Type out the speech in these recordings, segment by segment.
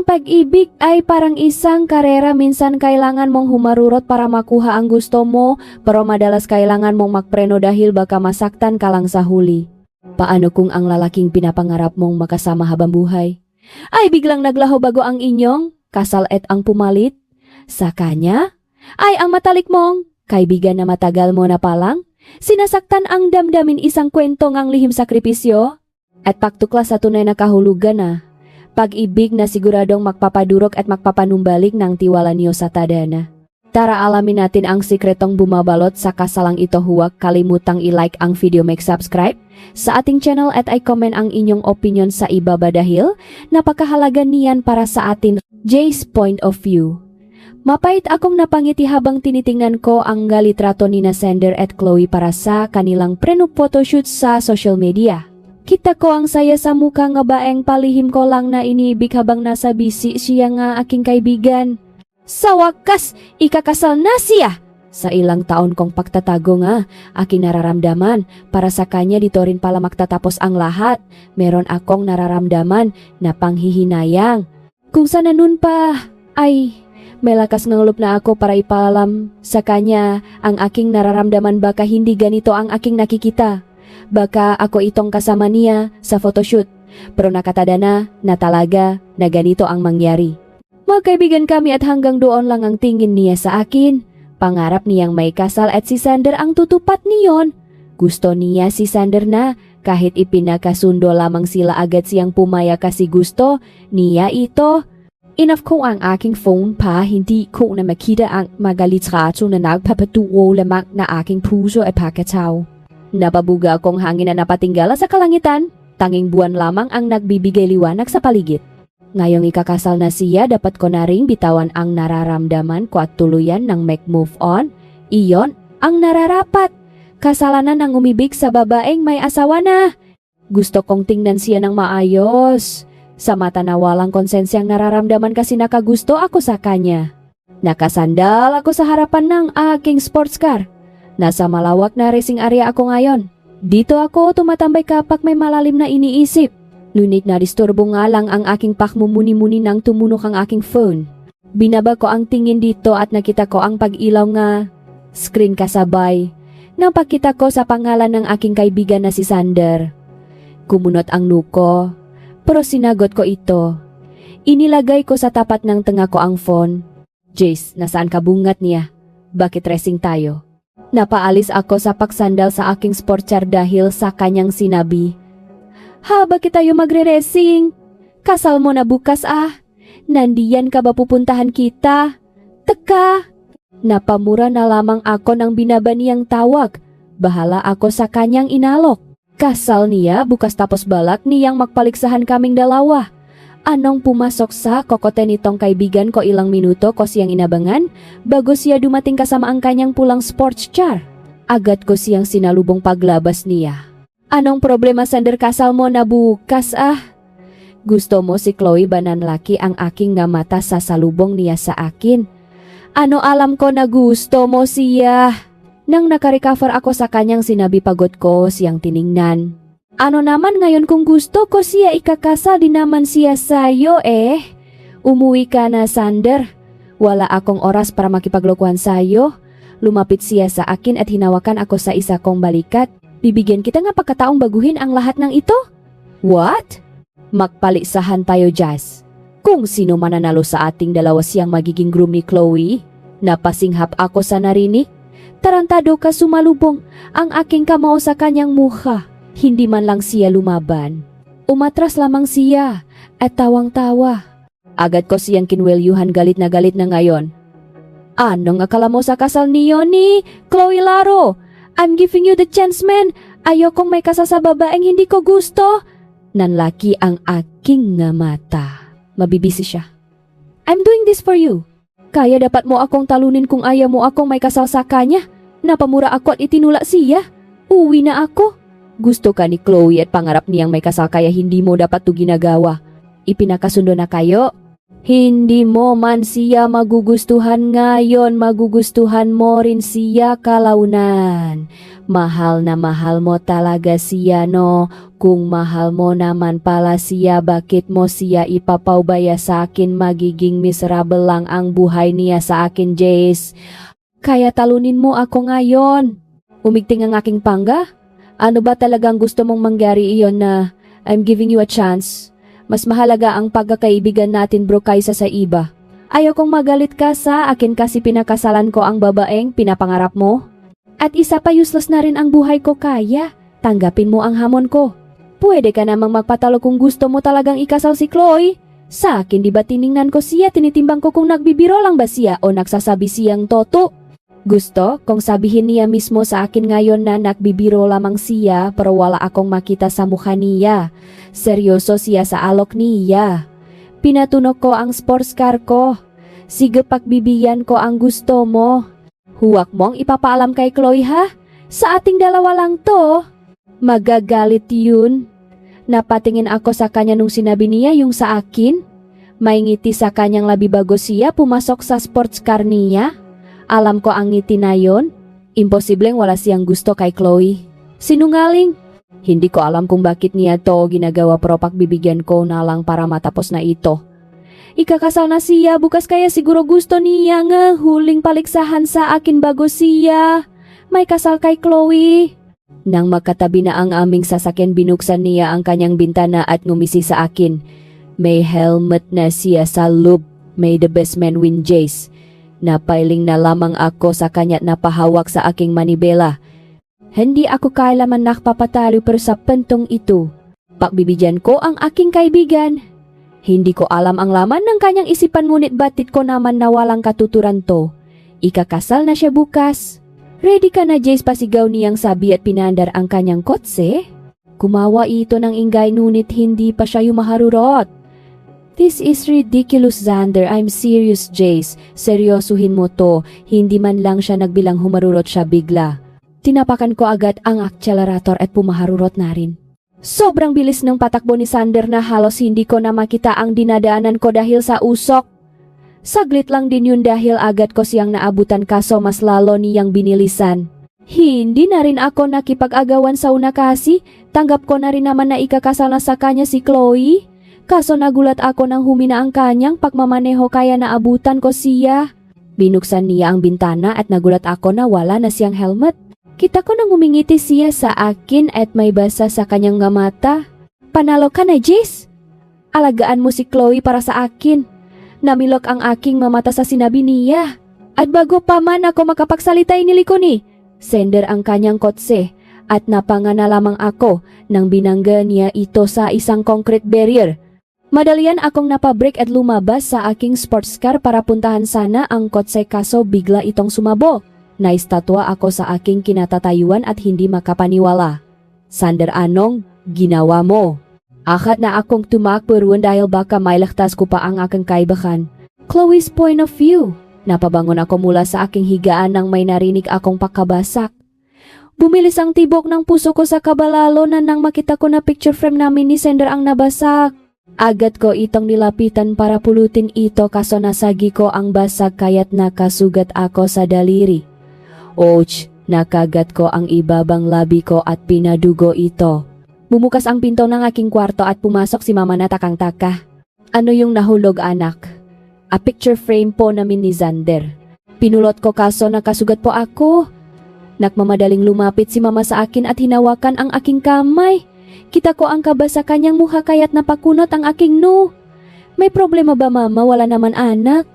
pag-ibig ay parang isang karera, minsan kailangan mong humarurot para makuha ang gusto mo, pero madalas kailangan mong magpreno dahil baka masaktan ka lang sa huli. Paano kung ang lalaking pinapangarap mong makasama habang buhay ay biglang naglaho bago ang inyong kasal at ang pumalit sa kanya ay ang matalik mong kaibigan na matagal mo na palang sinasaktan ang damdamin, isang kwento ngang lihim sakripisyo at pagtuklas sa tunay na kahulugan na pag-ibig na siguradong magpapadurok at magpapanumbalik ng tiwala niyo sa tadhana. Tara alamin natin ang sikretong bumabalot sa kasalang ito. Huwag kalimutang i-like ang video, mag-subscribe sa ating channel at i-comment ang inyong opinion sa ibaba dahil napakahalaga niyan para sa atin. Jay's point of view. Mapait akong napangiti habang tinitingnan ko ang litrato ni Sander at Chloe para sa kanilang prenup photoshoot sa social media. Kita ko ang saya sa mukha nga baeng palihim ko lang na iniibig habang nasa busy siya nga aking kaibigan. Sa wakas, ikakasal na siya! Sa ilang taon kong pagtatago nga, aking nararamdaman, para sa kanya dito rin pala magtatapos ang lahat. Meron akong nararamdaman na panghihinayang. Kung sana nun pa, ay may lakas ng loob na ako para ipaalam sa kanya ang aking nararamdaman. Baka hindi ganito ang aking nakikita. Baka ako itong kasama niya sa photoshoot, pero nakatada na talaga na ganito ang mangyari. Magkaibigan kami at hanggang doon lang ang tingin niya sa akin. Pangarap niyang may kasal at si Sander ang tutupat niyon. Gusto niya si Sander na kahit ipinakasundo lamang sila agad siyang pumaya kasi gusto niya ito. Enough ko ang aking phone pa, hindi ko na makita ang magalitrato na nagpapatuo lamang na aking puso at pakataw. Napabuga akong hangin na napatinggala sa kalangitan, tanging buwan lamang ang nagbibigay liwanag sa paligid. Ngayong ikakasal na siya, dapat ko na ring bitawan ang nararamdaman ko at tuluyan ng make move on. Iyon ang nararapat. Kasalanan ng umibig sa babaeng may asawa na. Gusto kong tingnan siya ng maayos. Sa mata na walang konsensyang nararamdaman kasi nakagusto ako sa kanya. Nakasandal ako sa harapan ng aking sports car. Nasa malawak na racing area ako ngayon. Dito ako tumatambay kapag may malalim na iniisip. Ngunit nadisturbo nga lang ang aking pakmumuni-muni nang tumunok ang aking phone. Binaba ko ang tingin dito at nakita ko ang pag-ilaw nga screen kasabay nang pakita ko sa pangalan ng aking kaibigan na si Sander. Kumunot ang nuko, pero sinagot ko ito. Inilagay ko sa tapat ng tenga ko ang phone. Jace, nasaan ka bungat niya? Bakit racing tayo? Napaalis ako sa pagsandal sa aking sports car dahil sa kanyang sinabi, bakit tayo magre-racing? Kasal mo na bukas ah. Nandiyan ka ba pupuntahan kita? Teka! Napamura na lamang ako nang binaba niyang tawag. Bahala ako sa kanyang inalok. Kasal niya bukas tapos balak niyang magpaliksahan kaming dalawa. Anong pumasok sa kokote nitong kaibigan ko, ilang minuto ko siyang inabangan bago siya dumating kasama ang kanyang pulang sports car. Agad ko siyang sinalubong paglabas niya. Anong problema, Sander, kasal mo na bukas ah? Gusto mo si Chloe ba nanlaki ang aking nga mata sa salubong niya sa akin? Ano alam ko na gusto mo siya? Nang nakarecover ako sa kanyang sinabi, pagod ko siyang tiningnan. Ano naman ngayon kung gusto ko siya ikakasal din naman siya sa'yo eh? Umuwi ka na, Sander. Wala akong oras para makipaglokohan sa'yo. Lumapit siya sa akin at hinawakan ako sa isa kong balikat. Bibigyan kita nga pagkataong baguhin ang lahat ng ito. What? Magpalisahan tayo, Jazz. Kung sino mananalo sa ating dalawa siyang magiging groom ni Chloe. Napasinghap ako sa narinig. Tarantado ka sumalubong ang aking kamao sa kanyang mukha. Hindi man lang siya lumaban. Umatras lamang siya at tawang-tawa. Agad ko siyang kinwelyuhan, galit na ngayon. Anong akala mo sa kasal niyo ni Chloe Laro? I'm giving you the chance, man. Ayokong may kasal sa babaeng hindi ko gusto. Nanlaki ang aking nga mata. Mabibisi siya. I'm doing this for you. Kaya dapat mo akong talunin kung ayaw mo akong may kasal sa kanya. Napamura ako at itinula siya. Uwi na ako. Gusto ka ni Chloe at pangarap niyang may kasal kaya hindi mo dapat to ginagawa. Ipinakasundo na kayo. Hindi mo man siya magugustuhan ngayon, magugustuhan mo rin siya kalaunan. Mahal na mahal mo talaga siya, no? Kung mahal mo naman pala siya, bakit mo siya ipapaubaya sa akin? Magiging miserable lang ang buhay niya sa akin, Jace. Kaya talunin mo ako ngayon. Umigting ang aking pangga? Ano ba talagang gusto mong mangyari iyon na I'm giving you a chance? Mas mahalaga ang pagkakaibigan natin bro kaysa sa iba. Ayaw kong magalit ka sa akin kasi pinakasalan ko ang babaeng pinapangarap mo. At isa pa useless na rin ang buhay ko kaya. Tanggapin mo ang hamon ko. Pwede ka namang magpatalo kung gusto mo talagang ikasal si Chloe. Sa akin di ba tiningnan ko siya, tinitimbang ko kung nagbibiro lang ba siya o nagsasabi siyang toto. Gusto kong sabihin niya mismo sa akin ngayon na nagbibiro lamang siya pero wala akong makita sa mukha niya. Seryoso siya sa alok niya. Pinatunok ko ang sports car ko. Sige pagbibigyan ko ang gusto mo. Huwag mong ipapaalam kay Chloe ha? Sa ating dalawa lang to. Magagalit yun. Napatingin ako sa kanya nung sinabi niya yung sa akin. May ngiti sa kanyang labi bago siya pumasok sa sports car niya. Alam ko ang ngiti na yon. Imposibleng wala siyang gusto kay Chloe. Sinungaling. Hindi ko alam kung bakit niya to ginagawa pero pagbibigyan ko na lang para matapos na ito. Ikakasal na siya bukas kaya siguro gusto niya nga huling paliksahan sa akin bago siya may kasal kay Chloe. Nang magkatabi na ang aming sasakyan binuksan niya ang kanyang bintana at ngumisi sa akin. May helmet na siya sa loob. May the best man win, Jace. Napailing na lamang ako sa kanya at napahawak sa aking manibela. Hindi ako kailaman nakpapatalo pero sa pentong ito, pagbibigyan ko ang aking kaibigan. Hindi ko alam ang laman ng kanyang isipan ngunit batit ko naman na walang katuturan to. Ikakasal na siya bukas. Ready ka na Jace, pasigaw niyang sabi at pinandar ang kanyang kotse. Kumawa ito ng ingay ngunit hindi pa siya yumaharurot. This is ridiculous, Xander. I'm serious, Jace. Seryosuhin mo to. Hindi man lang siya nagbilang humarurot siya bigla. Tinapakan ko agad ang accelerator at pumaharurot na rin. Sobrang bilis ng patakbo ni Xander na halos hindi ko na makita ang dinadaanan ko dahil sa usok. Saglit lang din yun dahil agad ko siyang naabutan kaso mas lalo niyang binilisan. Hindi na rin ako nakipag-agawan sa una kasi. Tanggap ko na rin naman na ikakasal na sa kanya si Chloe. Kaso nagulat ako nang humina ang kanyang pagmamaneho kaya naabutan ko siya. Binuksan niya ang bintana at nagulat ako na wala na siyang helmet. Kita ko nang umingiti siya sa akin at may basa sa kanyang mata. Panalo ka na, Jace. Alagaan mo si Chloe para sa akin. Namilok ang aking mamata sa sinabi niya. At bago pa man ako makapagsalita iniliko ni Sender ang kanyang kotse at napangana lamang ako nang binangga niya ito sa isang concrete barrier. Madalian akong napabreak at lumabas sa aking sports car para puntahan sana ang kotse kaso bigla itong sumabo. Naistatwa ako sa aking kinatatayuan at hindi makapaniwala. Xander, anong ginawa mo? Akat na akong tumakbo roon dahil baka mailagtas ko pa ang aking kaibahan. Chloe's point of view. Napabangon ako mula sa aking higaan nang may narinig akong pakabasak. Bumilis ang tibok ng puso ko sa kabalalo na nang makita ko na picture frame namin ni Xander ang nabasak. Agad ko itong nilapitan para pulutin ito kaso nasagi ko ang basag kaya't nakasugat ako sa daliri. Ouch! Nakagat ko ang ibabang labi ko at pinadugo ito. Bumukas ang pinto ng aking kwarto at pumasok si mama na takang-taka. Ano yung nahulog anak? A picture frame po namin ni Xander. Pinulot ko kaso nakasugat po ako. Nagmamadaling lumapit si mama sa akin at hinawakan ang aking kamay. Kita ko ang kaba sa kanyang mukha kaya't napakunot ang aking no. May problema ba mama? Wala naman anak.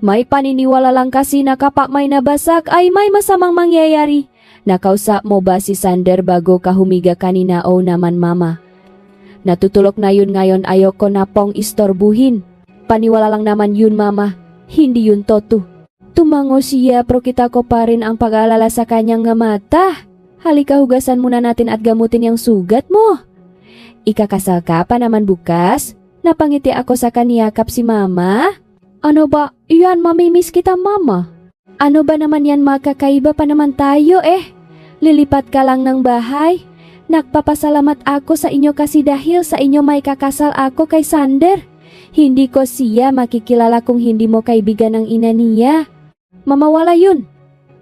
May paniniwala lang kasi na kapag may nabasag ay may masamang mangyayari. Nakausap mo ba si Xander bago ka humiga kanina o naman mama? Natutulog na yun ngayon, ayoko na pong istorbuhin. Paniwala lang naman yun mama. Hindi yun toto. Tumango siya pero kita ko pa rin ang pag-aalala sa kanyang mata. Halika hugasan muna natin at gamutin yung sugat mo. Ikakasal ka pa naman bukas? Napangiti ako sa kaniyakap si mama. Ano ba? Iyan, mamimiss kita mama. Ano ba naman yan, makakaiba pa naman tayo eh. Lilipat ka lang ng bahay. Nagpapasalamat ako sa inyo kasi dahil sa inyo may kakasal ako kay Xander. Hindi ko siya makikilala kung hindi mo kaibigan ng ina niya. Mama, wala yun.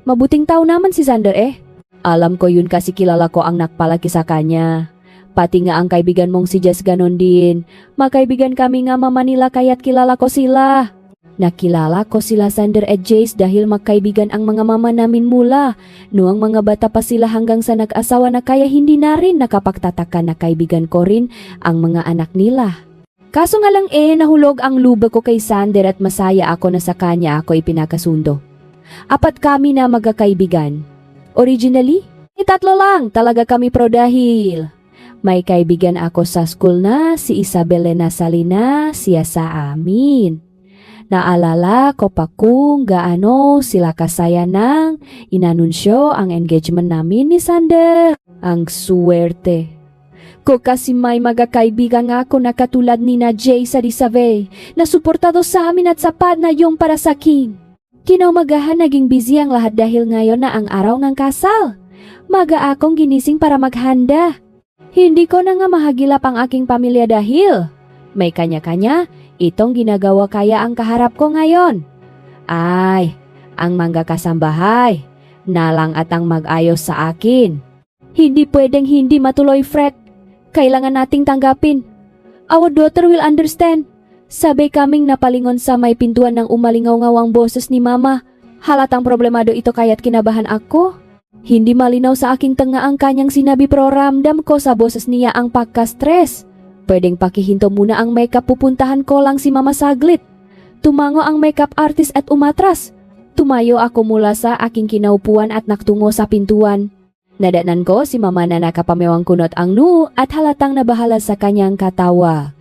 Mabuting tao naman si Sander eh. Alam ko yun kasi kilala ko ang nakpalaki sa kanya. Pati nga ang kaibigan mong si Jess ganon din. Magkaibigan kami nga mama nila kaya't kilala ko sila. Nakilala ko sila Sander at Jace dahil magkaibigan ang mga mama namin mula. Noong mga bata pa sila hanggang sa nag-asawa na kaya hindi na rin nakapagtataka na kaibigan ko rin ang mga anak nila. Kaso nga lang nahulog ang luba ko kay Sander at masaya ako na sa kanya ako ipinakasundo. 4 kami na magkakaibigan. Originally, 3 lang talaga kami pro dahil may kaibigan ako sa school na si Isabelena Salina, siya sa amin. Naalala ko pa kung gaano sila kasaya nang inanunsyo ang engagement namin ni Sander. Ang suwerte ko kasi may magkakaibigan ako na katulad ni na Jay sa Disave na suportado sa amin at sapat na yung para sa akin. Kinaumagahan naging busy ang lahat dahil ngayon na ang araw ng kasal. Maga akong ginising para maghanda. Hindi ko na nga mahagilap ang aking pamilya dahil may kanya-kanya itong ginagawa kaya ang kaharap ko ngayon. Ay, ang mga kasambahay na lang at ang mag-ayos sa akin. Hindi pwedeng hindi matuloy, Fred. Kailangan nating tanggapin. Our daughter will understand. Sabay kaming napalingon sa may pintuan ng umalingaw-ngawang boses ni Mama. Halatang problemado ito kaya't kinabahan ako. Hindi malinaw sa aking tanga ang kanyang sinabi pero ramdam ko sa boses niya ang pagka-stress. Pwedeng pakihinto muna ang makeup, pupuntahan ko lang si Mama saglit. Tumango ang makeup artist at umatras. Tumayo ako mula sa aking kinaupuan at naktungo sa pintuan. Nadatnan ko si Mama na nakapamewang kunot ang noo at halatang nabahala sa kanyang katawa.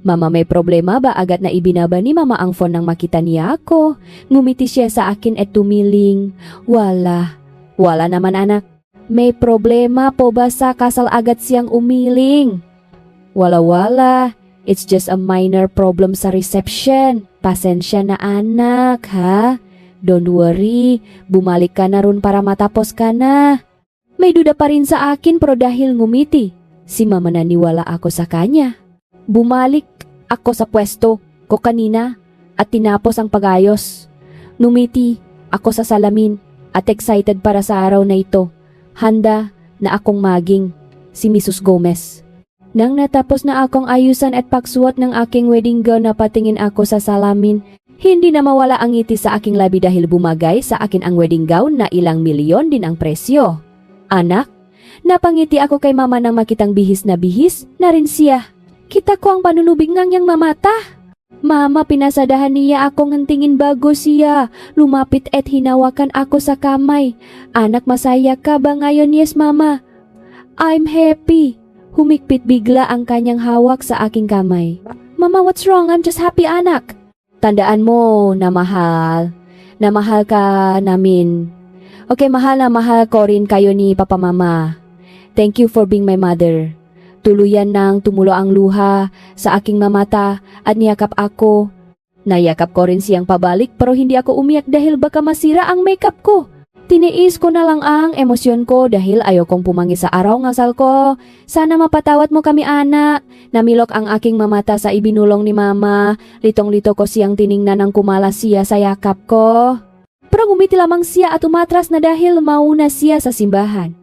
Mama, may problema ba? Agad na ibinaba ni Mama ang phone nang makita niya ako. Ngumiti siya sa akin at tumiling. Wala naman anak. May problema po ba sa kasal? Agad siyang umiling. Wala. It's just a minor problem sa reception. Pasensya na anak, ha? Don't worry, bumalik ka na ron para matapos ka na. May duda pa rin sa akin pero dahil ngumiti, si Mama naniwala ako sa kanya. Bumalik ako sa pwesto ko kanina at tinapos ang pag-ayos. Numiti ako sa salamin at excited para sa araw na ito. Handa na akong maging si Mrs. Gomez. Nang natapos na akong ayusan at pagsuot ng aking wedding gown, napatingin ako sa salamin. Hindi na mawala ang ngiti sa aking labi dahil bumagay sa akin ang wedding gown na ilang milyon din ang presyo. Anak, napangiti ako kay Mama nang makitang bihis na rin siya. Kita ko ang panunubig ng niyang mamata. Mama, pinasadahan niya akong ngantingin bago siya. Lumapit at hinawakan ako sa kamay. Anak, masaya ka ba ngayon? Yes, Mama. I'm happy. Humikpit bigla ang kanyang hawak sa aking kamay. Mama, what's wrong? I'm just happy, anak. Tandaan mo na mahal. Na mahal ka namin. Okay, mahal na mahal ko rin kayo ni Papa Mama. Thank you for being my mother. Tuluyan nang tumulo ang luha sa aking mamata at niyakap ako. Nayakap ko rin siyang pabalik pero hindi ako umiyak dahil baka masira ang makeup ko. Tiniis ko na lang ang emosyon ko dahil ayokong pumangi sa araw ng kasal ko. Sana mapatawad mo kami, anak. Namilok ang aking mamata sa ibinulong ni Mama. Litong-lito ko siyang tiningnan nang kumalas siya sa yakap ko. Pero ngumiti lamang siya at umatras na dahil mauna siya sa simbahan.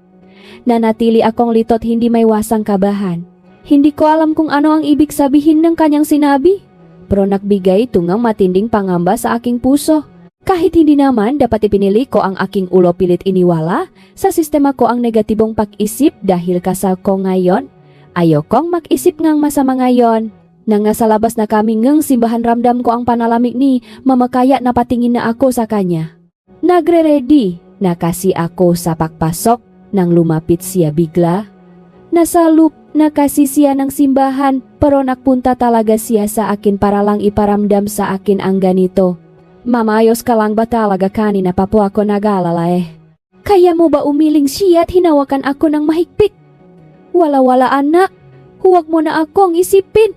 Nanatili akong litot, hindi may wasang kabahan. Hindi ko alam kung ano ang ibig sabihin ng kanyang sinabi. Pero nagbigay tungang matinding pangamba sa aking puso. Kahit hindi naman dapat ipinili ko ang aking ulo, pilit iniwala sa sistema ko ang negatibong pag-isip dahil kasal ko ngayon. Ayokong mag-isip ngang masama ngayon. Nang nasa labas na kami ngang simbahan, ramdam ko ang panalamig ni Mama kaya napatingin na ako sa kanya. Nagre-ready na kasi ako sa pagpasok nang lumapit siya bigla. Nasa loop na kasi siya ng simbahan pero nagpunta talaga siya sa akin para lang iparamdam sa akin ang ganito. Mama, ayos ka lang ba talaga? Kanina pa po ako nag-alala eh. Kaya mo ba umiling siya at hinawakan ako ng mahigpit? Wala anak, huwag mo na akong isipin.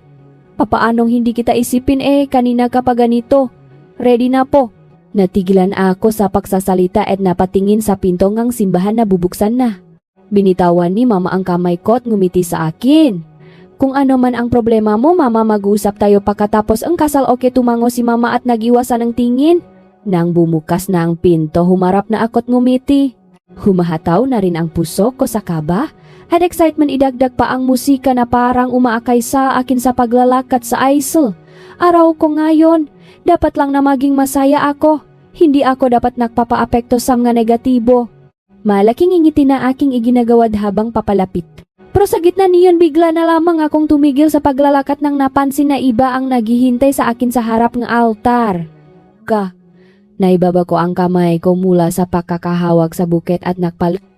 Papaanong hindi kita isipin kanina ka pa ganito. Ready na po. Natigilan ako sa pagsasalita at napatingin sa pinto ng simbahan na bubuksan na. Binitawan ni Mama ang kamay ko at ngumiti sa akin. Kung ano man ang problema mo, mama, mag-usap tayo pagkatapos ang kasal. Okay, tumango si mama at nagiwasan ng tingin. Nang bumukas na ang pinto, humarap na ako't ngumiti. Humahataw na rin ang puso ko sa kaba at excitement. Idagdag pa ang musika na parang umaakay sa akin sa paglalakad sa aisle. Araw ko ngayon, dapat lang na maging masaya ako. Hindi ako dapat nagpapaapekto sa mga negatibo. Malaking ngiti na aking iginagawad habang papalapit. Pero sa gitna niyon, bigla na lamang akong tumigil sa paglalakat nang napansin na iba ang naghihintay sa akin sa harap ng altar. Naibaba ko ang kamay ko mula sa pagkakahawak sa buket at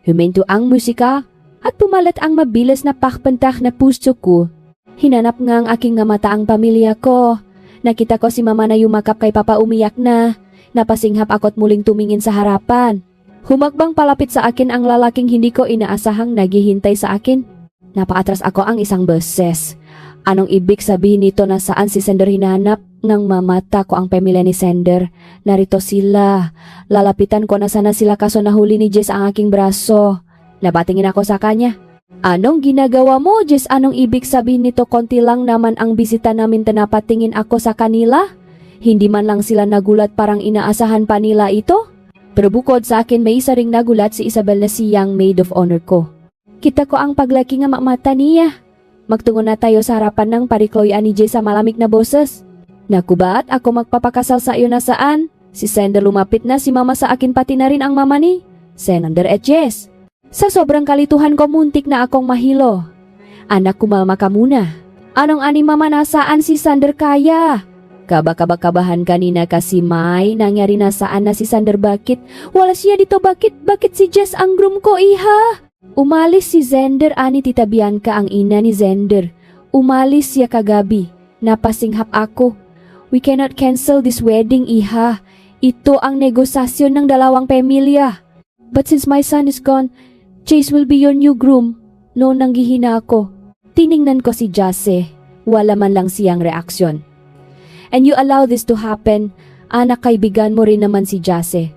huminto ang musika at pumalat ang mabilis na pakpantak na puso ko. Hinanap nga ang aking mata ang pamilya ko. Nakita ko si mama na yumakap kay papa, umiyak na. Napasinghap ako't muling tumingin sa harapan. Humakbang palapit sa akin ang lalaking hindi ko inaasahang naghihintay sa akin. Napaatras ako ang isang beses. Anong ibig sabihin nito na saan si Sender hinanap? Nang mamata ko ang pamilya ni Sender. Narito sila. Lalapitan ko na sana sila kaso nahuli ni Jess ang aking braso. Napatingin ako sa kanya. Anong ginagawa mo, Jess? Anong ibig sabihin nito? Konti lang naman ang bisita namin, napatingin ako sa kanila. Hindi man lang sila nagulat, parang inaasahan pa nila ito. Pero bukod sa akin, may isa ring nagulat, si Isabel na siyang maid of honor ko. Kita ko ang paglaki nga mata niya. Magtungo na tayo sa harapan ng parikloyan ni Jess sa malamig na boses. Naku, ba't ako magpapakasal sa iyo na saan? Si Sender lumapit na, si mama sa akin, pati na rin ang mama ni Sender at Jess. Sa sobrang kalituhan ko, muntik na akong mahilo. Anak, kumama ka muna. Anong ani mama, nasaan si Sender kaya? Kabakabahan kanina kasi may nangyari na saan na si Sender, bakit? Wala siya dito, bakit si Jess ang groom ko, iha? Umalis si Sender, ani Tita Bianca ang ina ni Sender. Umalis siya kagabi. Napasinghap ako. We cannot cancel this wedding, iha. Ito ang negosasyon ng dalawang pamilya. But since my son is gone, Chase will be your new groom. No, nanggihina ako. Tiningnan ko si Jase. Wala man lang siyang reaksyon. And you allow this to happen, anak, kaibigan mo rin naman si Jase.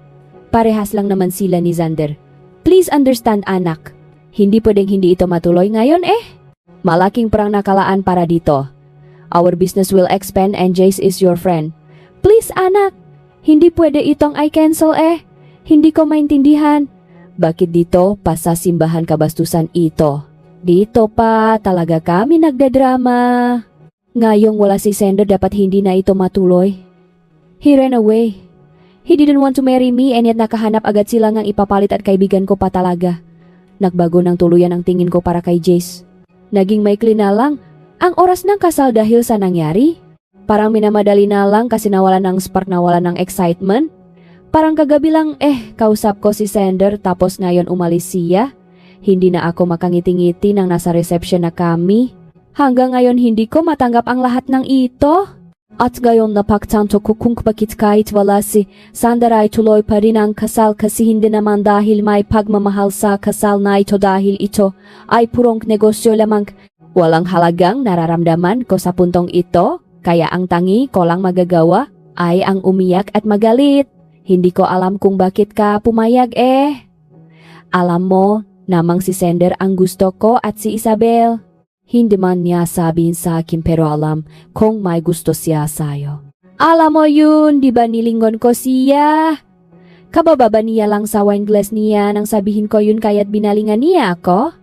Parehas lang naman sila ni Sender. Please understand, anak. Hindi pwedeng hindi ito matuloy ngayon Malaking perang nakalaan para dito. Our business will expand and Jace is your friend. Please, anak. Hindi pwede itong i-cancel Hindi ko maintindihan. Bakit dito pa sa simbahan kabastusan ito? Dito pa talaga kami nagdadrama. Ngayong wala si Sender, dapat hindi na ito matuloy. He ran away. He didn't want to marry me and yet nakahanap agad sila ngang ipapalit at kaibigan ko pa talaga. Nagbago ng tuluyan ang tingin ko para kay Jace. Naging maikli na lang ang oras ng kasal dahil sa nangyari. Parang minamadali na lang kasi nawalan ng spark, nawalan ng excitement. Parang kagabi lang kausap ko si Sender tapos ngayon umalis siya. Hindi na ako makangiti-ngiti nang nasa reception na kami. Hanggang ngayon hindi ko matanggap ang lahat ng ito. At gayon napagtanto ko kung bakit kahit wala si Sender ay tuloy pa rin ang kasal kasi hindi naman dahil may pagmamahal sa kasal na ito, dahil ito ay purong negosyo lamang. Walang halagang nararamdaman ko sa puntong ito, kaya ang tangi ko lang magagawa ay ang umiyak at magalit. Hindi ko alam kung bakit ka pumayag Alam mo namang si Sender ang gusto ko at si Isabel. Hindi man niya sabihin sa akin pero alam kung may gusto siya sa'yo. Alam mo yun, di ba nilingon ko siya? Kabababa niya lang sa wine glass niya nang sabihin ko yun kaya't binalingan niya ako?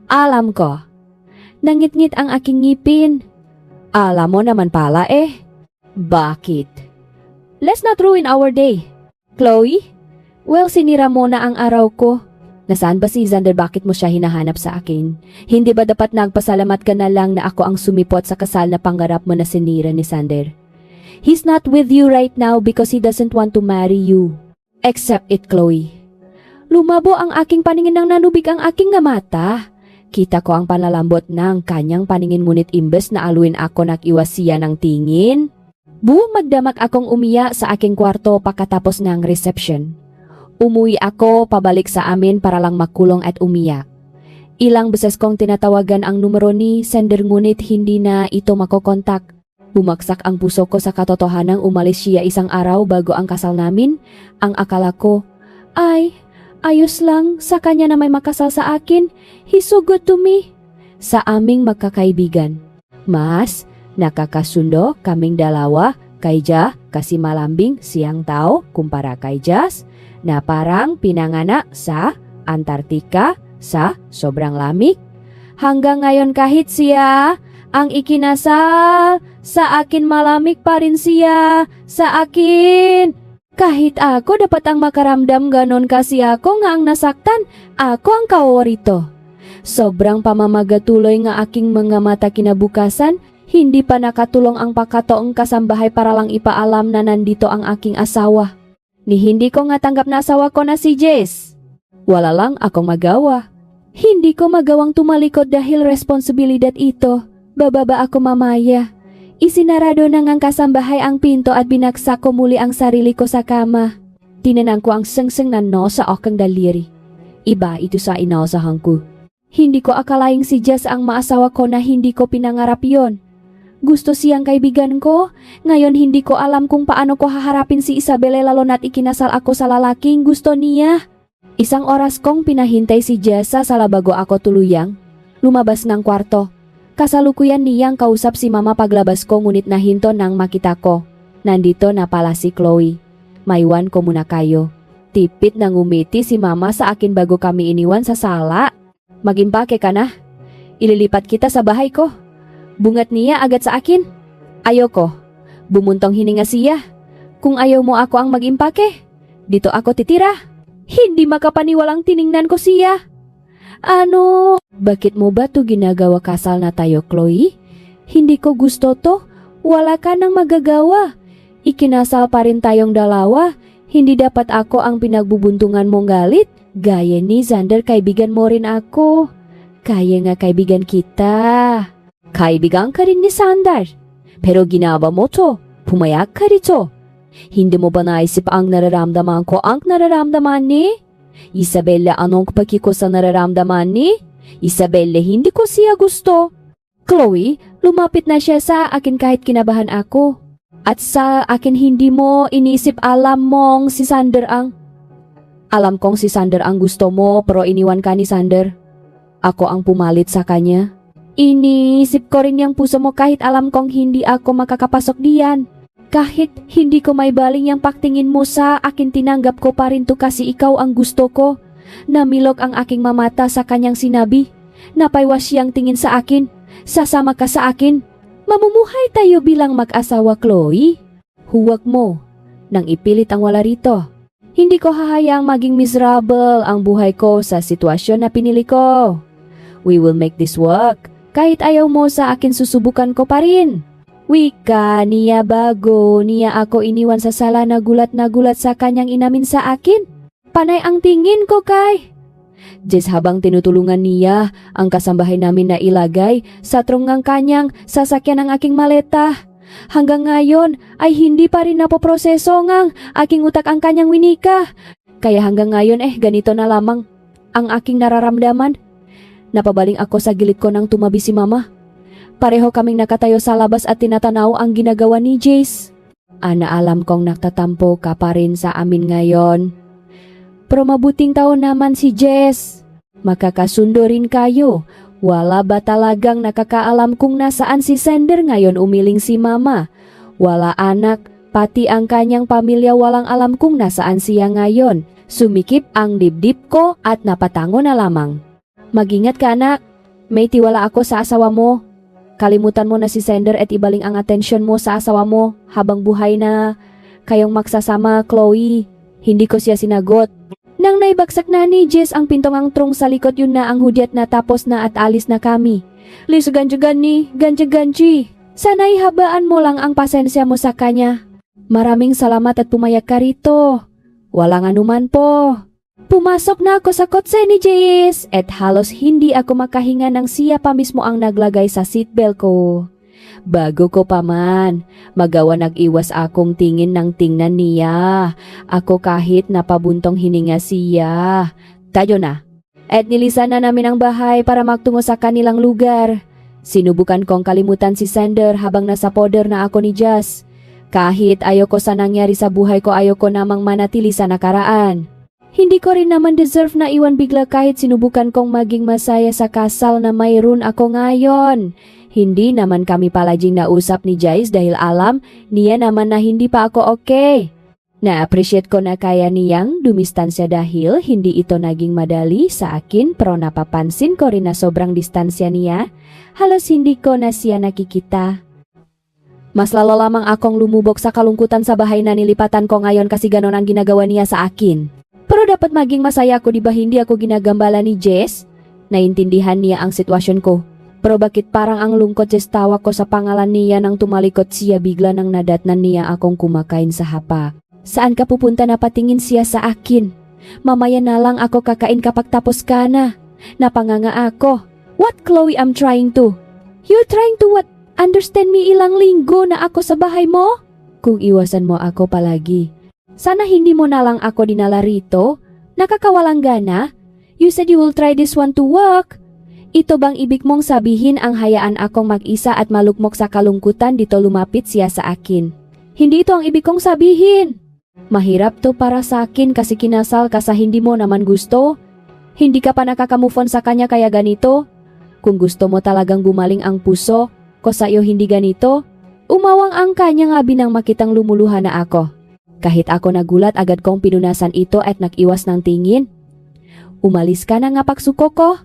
Alam ko. Nangit-ngit ang aking ngipin. Alam mo naman pala Bakit? Let's not ruin our day. Chloe? Well, sinira mo na ang araw ko. Nasaan ba si Sender? Bakit mo siya hinahanap sa akin? Hindi ba dapat nagpasalamat ka na lang na ako ang sumipot sa kasal na pangarap mo na sinira ni Sender? He's not with you right now because he doesn't want to marry you. Accept it, Chloe. Lumabo ang aking paningin nang nanubig ang aking mata. Kita ko ang panlalambot ng kanyang paningin ngunit imbes na aluin ako, nag-iwas siya ng tingin. Buong magdamag akong umiyak sa aking kwarto pagkatapos ng reception. Umuwi ako pabalik sa amin para lang makulong at umiyak. Ilang beses kong tinatawagan ang numero ni Sender ngunit hindi na ito makokontak. Bumagsak ang puso ko sa katotohanang umalis siya isang araw bago ang kasal namin. Ang akala ko, ay, ayos lang sa kanya na may makasal sa akin. He's so good to me. sa aming magkakaibigan. Mas, nakakasundo kaming dalawa kay Ja kasi malambing siyang tao kumpara kay Jas na parang pinanganak sa Antartika sa sobrang lamig. Hanggang ngayon kahit siya ang ikinasal, sa akin malamig pa rin siya, sa akin. Kahit ako dapat ang makaramdam ganon kasi ako nga ang nasaktan, ako ang kaworito. Sobrang pamamagatuloy nga aking mga mata kinabukasan, hindi pa nakatulong ang pakatoong kasambahay para lang ipaalam na nandito ang aking asawa. Ni hindi ko nga tanggap na asawa ko na si Jess. Wala lang akong magawa. Hindi ko magawang tumalikod dahil responsibilidad ito. Bababa ako mamaya. Isinarado na ngang kasambahay ang pinto at binaksak ko muli ang sarili ko sa kama. Tinanang ko ang sengseng na no sa aking daliri. Iba ito sa inaasahan ko. Hindi ko akalaing si Jess ang maasawa ko na hindi ko pinangarap yon. Gusto siyang kaibigan ko. Ngayon hindi ko alam kung paano ko haharapin si Isabel lalo na't ikinasal ako sa lalaking gusto niya. Isang oras kong pinahintay si Jessa sa bago ako tuluyang lumabas ng kwarto. Kasalukuyan niyang kausap si mama paglabas ko ngunit nahinto nang makita ko. Nandito na pala si Chloe. Maiwan ko muna kayo. Tipid nang umiti si mama sa akin bago kami iniwan sa sala. Mag-impake ka na. Ililipat kita sa bahay ko. Bungat niya agad sa akin. Ayoko. Bumuntong hininga siya. Kung ayaw mo ako ang mag-impake, dito ako titira. Hindi makapaniwalang tiningnan ko siya. Ano? Bakit mo ba to ginagawa kasal na tayo, Chloe? Hindi ko gusto to. Wala ka nang magagawa. Ikinasal pa rin tayong dalawa. Hindi dapat ako ang pinagbubuntungan mong galit. Gaya ni Xander, kaibigan mo rin ako. Kaya nga kaibigan kita. Kaibigan ka rin ni Xander. Pero ginawa mo to. Pumayag ka rito. Hindi mo ba naisip ang nararamdaman ko ang nararamdaman ni? Isabella, anong paki ko sa nararamdaman ni? Isabella, hindi ko siya gusto. Chloe, lumapit na siya sa akin kahit kinabahan ako. At sa akin hindi mo iniisip alam mong si Xander ang... Alam kong si Xander ang gusto mo pero iniwan ka ni Xander. Ako ang pumalit sa kanya. Iniisip ko rin yung puso mo kahit alam kong hindi ako makakapasok diyan. Kahit hindi ko may baling yung paktingin mo sa akin, tinanggap ko pa rin to kasi ikaw ang gusto ko. Namilok ang aking mamata sa kanyang sinabi. Napaywas siyang tingin sa akin. Sasama ka sa akin. Mamumuhay tayo bilang mag-asawa, Chloe. Huwag mo nang ipilit ang wala rito. Hindi ko hahayaang maging miserable ang buhay ko sa sitwasyon na pinili ko. We will make this work. Kahit ayaw mo sa akin, susubukan ko pa rin. Wika niya bago niya ako iniwan sa sala, nagulat sa kanyang inamin sa akin. Panay ang tingin ko kay Jess habang tinutulungan niya ang kasambahay namin na ilagay sa trungang kanyang sasakyan ang aking maleta. Hanggang ngayon ay hindi pa rin napoproseso ngang aking utak ang kanyang winika. Kaya hanggang ngayon ganito na lamang ang aking nararamdaman. Napabaling ako sa gilid ko nang tumabi si mama. Pareho kaming nakatayo sa labas at tinatanaw ang ginagawa ni Jace. Ana, alam kong nagtatampo ka pa rin sa amin ngayon. Pero mabuting tao naman si Jess. Makakasundo rin kayo. Wala ba talagang nakakaalam kung nasaan si Xander ngayon, umiling si mama. Wala anak, pati ang kanyang pamilya walang alam kung nasaan siya ngayon. Sumikip ang dibdib ko at napatango na lamang. Mag-ingat ka, anak. May tiwala ako sa asawa mo. Kalimutan mo na si Xander at ibaling ang atensyon mo sa asawa mo habang buhay na kayong magsasama, Chloe. Hindi ko siya sinagot. Nang naibagsak na ni Jess ang pintong ang trong sa likod, yun na ang hudyat na tapos na at alis na kami. Liso ganjagan ni, ganji. Sana'y habaan mo lang ang pasensya mo sa kanya. Maraming salamat at pumayag ka rito. Walang anuman po. Pumasok na ako sa kotse ni Jess at halos hindi ako makahinga nang siya pa mismo ang naglagay sa seatbelt ko. Bago ko pa man, magawa nag-iwas akong tingin ng tingnan niya. Ako kahit napabuntong hininga siya. Tayo na. At nilisan na namin ang bahay para magtungo sa kanilang lugar. Sinubukan kong kalimutan si Xander habang nasa poder na ako ni Jess. Kahit ayoko sa nangyari sa buhay ko, ayoko namang manatili sa nakaraan. Hindi ko rin naman deserve na iwan bigla kahit sinubukan kong maging masaya sa kasal na mayroon ako ngayon. Hindi naman kami palaging nausap ni Jace dahil alam niya naman na hindi pa ako okay. Na-appreciate ko na kaya niyang dumistansya dahil hindi ito naging madali sa akin pero napapansin ko rin na sobrang distansya niya. Halos hindi ko na siya nakikita. Mas lalo lamang akong lumubog sa kalungkutan sa bahay na nilipatan ko ngayon kasi ganon ang ginagawa niya sa akin. Pero dapat maging masaya ako, di ba hindi ako ginagambala ni Jess? Naintindihan niya ang sitwasyon ko. Pero bakit parang ang lungkot Jess, tawa ko sa pangalan niya nang tumalikot siya bigla nang nadatnan niya akong kumakain sa hapa. Saan ka pupunta? Napatingin siya sa akin. Mamaya na lang ako kakain kapag tapos ka na. Napanganga ako. What, Chloe, I'm trying to? You're trying to what? Understand me, ilang linggo na ako sa bahay mo? Kung iwasan mo ako palagi. Sana hindi mo na lang ako dinala rito. Nakakawalang gana. You said you will try this one to work. Ito bang ibig mong sabihin ang hayaan akong mag-isa at malukmok sa kalungkutan dito? Lumapit siya sa akin. Hindi ito ang ibig kong sabihin. Mahirap to para sa akin kasi kinasal ka sa hindi mo naman gusto. Hindi ka pa nakaka-move on sa kanya kaya ganito. Kung gusto mo talagang gumaling ang puso ko sa iyo, hindi ganito. Umawang ang kanya nga binang makitang lumuluha na ako. Kahit ako nagulat, agad kong pinunasan ito at nag-iwas ng tingin. Umalis ka na nga pagsuko ko.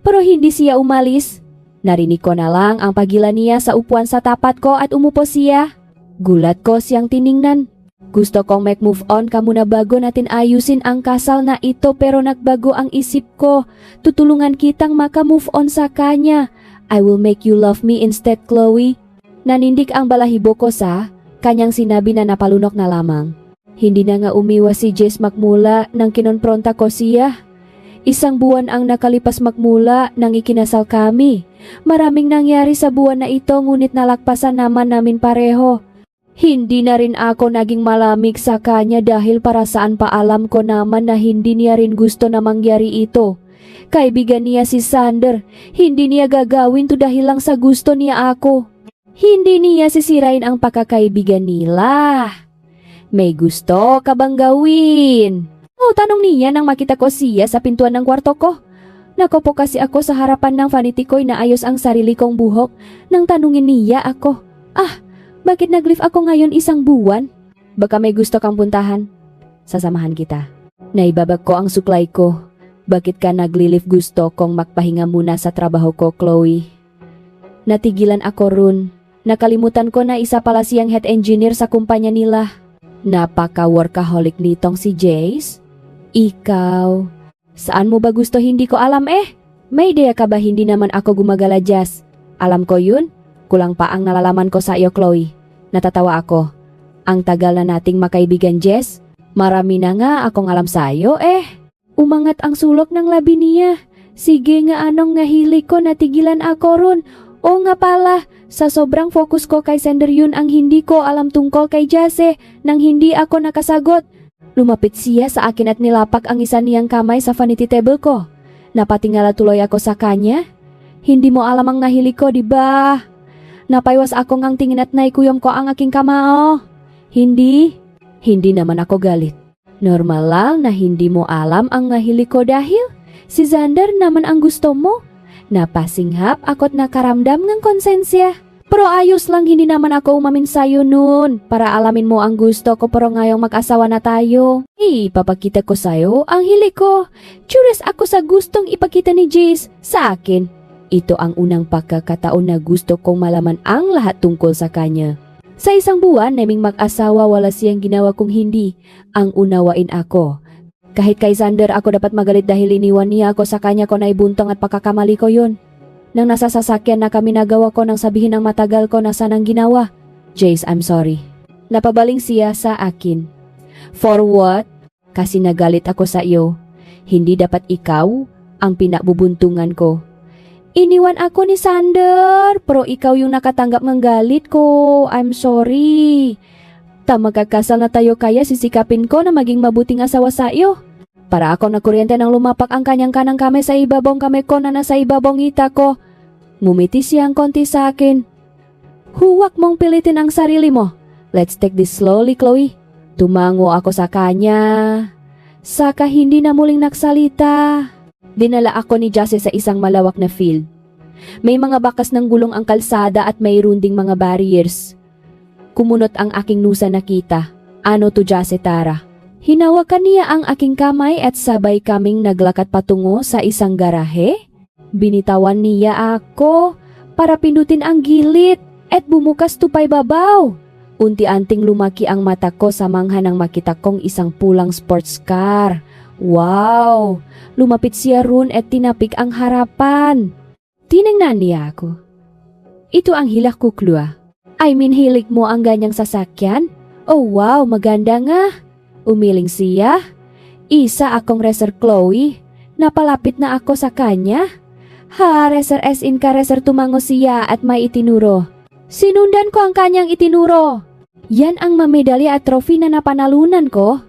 Pero hindi siya umalis. Narinig ko na lang ang pagila niya sa upuan sa tapat ko at umupo siya. Gulat ko siyang tiningnan. Gusto kong make move on ka muna bago natin ayusin ang kasal na ito pero nagbago ang isip ko. Tutulungan kitang maka-move on sa kanya. I will make you love me instead, Chloe. Nanindig ang balahibo ko sa kanyang sinabi na napalunok na lamang. Hindi na nga umiwas si Jess magmula nang kinonpronta ko siya. Isang buwan ang nakalipas magmula nang ikinasal kami. Maraming nangyari sa buwan na ito ngunit nalagpasan naman namin pareho. Hindi na rin ako naging malamig sa kanya dahil para saan pa alam ko naman na hindi niya rin gusto na mangyari ito. Kaibigan niya si Sander, hindi niya gagawin to dahil lang sa gusto niya ako. Hindi niya sisirain ang pagkakaibigan nila. May gusto ka bang gawin? Tanong niya nang makita ko siya sa pintuan ng kwarto ko. Nakopo kasi ako sa harapan ng vanity ko, inaayos ang sarili kong buhok nang tanungin niya ako. Bakit nag-leave ako ngayon isang buwan? Baka may gusto kang puntahan? Sasamahan kita. Naibabag ko ang suklay ko. Bakit ka nag-leave? Gusto kong magpahinga muna sa trabaho ko, Chloe. Natigilan ako ron. Nakalimutan ko na isa pala siyang head engineer sa kumpanya nila. Napaka-workaholic nitong si Jace. Ikaw, saan mo ba gusto? Hindi ko alam May ideya ka ba? Hindi naman ako gumagala, Jazz. Alam ko yun. Kulang pa ang nalalaman ko sa iyo, Chloe. Natatawa ako. Ang tagal na nating makaibigan, Jess. Marami na nga akong alam sa iyo Umangat ang sulok ng labi niya. Sige nga, anong ngahili ko, natigilan ako ron. O nga pala, sa sobrang focus ko kay Sander yun ang hindi ko alam tungkol kay Jase nang hindi ako nakasagot. Lumapit siya sa akin at nilapak ang isa niyang kamay sa vanity table ko. Napatingala tuloy ako sa kanya. Hindi mo alam ang nahili ko, diba? Napaywas ako ngang tingin at naikuyom ko ang aking kamao. Hindi naman ako galit. Normal lang na hindi mo alam ang nahili ko dahil si Sander naman ang gusto mo. Napasinghap ako't nakaramdam ng konsensya. Pero ayos lang, hindi naman ako umamin sa'yo noon para alamin mo ang gusto ko, pero ngayong mag-asawa na tayo. Ipapakita ko sa'yo ang hili ko. Curious ako sa gustong ipakita ni Jace sa akin. Ito ang unang pagkakataon na gusto kong malaman ang lahat tungkol sa kanya. Sa isang buwan naming mag-asawa, wala siyang ginawa kung hindi ang unawain ako. Kahit kay Sander ako dapat magalit dahil iniwan niya ako sa kanya ko na ibuntong at pagkakamali ko yun. Nang nasa sasakyan na kami, nagawa ko nang sabihin ng matagal ko na sanang ginawa. Jace, I'm sorry. Napabaling siya sa akin. For what? Kasi nagalit ako sa iyo. Hindi dapat ikaw ang pinabubuntungan ko. Iniwan ako ni Sander, pero ikaw yung nakatanggap ng galit ko. I'm sorry. Magkakasal na tayo kaya sisikapin ko na maging mabuting asawa sa iyo. Para ako na kuryente nang lumapak ang kanyang kanang kamay sa ibabong kamay ko na nasa ibabong hita ko. Ngumiti siyang konti sa akin. Huwag mong pilitin ang sarili mo. Let's take this slowly, Chloe. Tumango ako sa kanya. Saka hindi na muling nagsalita. Dinala ako ni Jase sa isang malawak na field. May mga bakas ng gulong ang kalsada at mayroon ding mga barriers. Kumunot ang aking nusa nakita. Ano to, Jase Tara? Hinawakan niya ang aking kamay at sabay kaming naglakad patungo sa isang garahe. Binitawan niya ako para pindutin ang gilid at bumukas tupay babaw. Unti-anting lumaki ang mata ko sa mangha nang makita kong isang pulang sports car. Wow! Lumapit siya roon at tinapik ang harapan. Tinignan niya ako. Ito ang hilak ko, Klua. I mean, hilig mo ang ganyang sasakyan? Oh wow, maganda nga. Umiling siya. Isa akong racer, Chloe. Napalapit na ako sa kanya. Ha, racer as in ka racer, tumango siya at may itinuro. Sinundan ko ang kanyang itinuro. Yan ang mamedalya at trophy na napanalunan ko.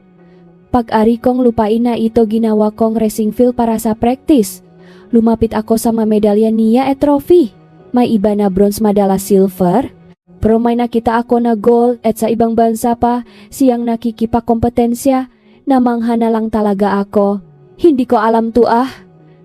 Pag-ari kong lupain na ito, ginawa kong racing field para sa practice. Lumapit ako sa mamedalya niya at trophy. May iba na bronze, madalas silver. Pero may nakita ako na gold at sa ibang bansa pa siyang nakikipakompetensya. Namangha na lang talaga ako. Hindi ko alam to ah.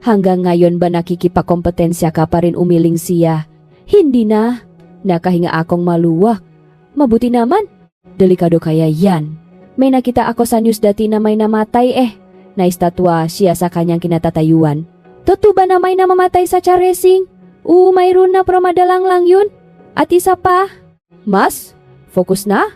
Hanggang ngayon ba nakikipakompetensya ka pa rin, umiling siya? Hindi na. Nakahinga akong maluwak. Mabuti naman. Delikado kaya yan. May nakita ako sa news dati na may namatay Naistatwa siya sa kanyang kinatatayuan. Totoo ba na may namamatay sa racing? Mayroon na, pero madalang lang yun. At isa pa. Mas? Focus na?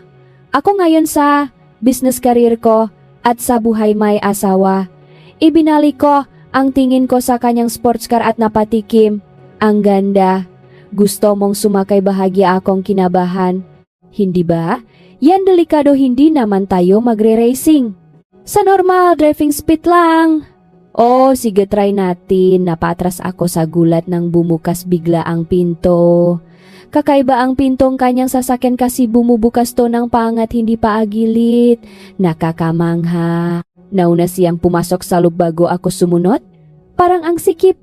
Ako ngayon sa business career ko at sa buhay may asawa. Ibinalik ko ang tingin ko sa kanyang sports car at napatikim. Ang ganda. Gusto mong sumakay, bahagya akong kinabahan. Hindi ba? Yan delikado, hindi naman tayo magre-racing. Sa normal driving speed lang. Oh, sige, try natin. Napatras ako sa gulat nang bumukas bigla ang pinto. Kakaiba ang pintong kanyang sasakyan kasi bumubukas to ng pangat, hindi pa agilit. Nakakamangha. Nauna siyang pumasok sa loob bago ako sumunod. Parang ang sikip.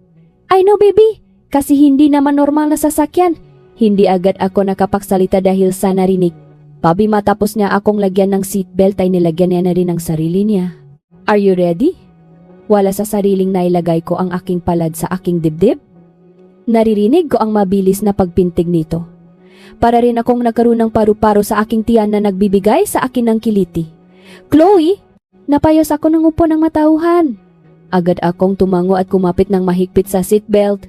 I know, baby. Kasi hindi naman normal na sasakyan. Hindi agad ako nakapagsalita dahil sa narinig. Pabi matapos niya akong lagyan ng seatbelt ay nilagyan niya na rin ang sarili niya. Are you ready? Wala sa sariling nailagay ko ang aking palad sa aking dibdib. Naririnig ko ang mabilis na pagpintig nito. Para rin akong nagkaroon ng paru-paro sa aking tiyan na nagbibigay sa akin ng kiliti. Chloe, napayos ako ng upo ng matauhan. Agad akong tumango at kumapit ng mahigpit sa seatbelt.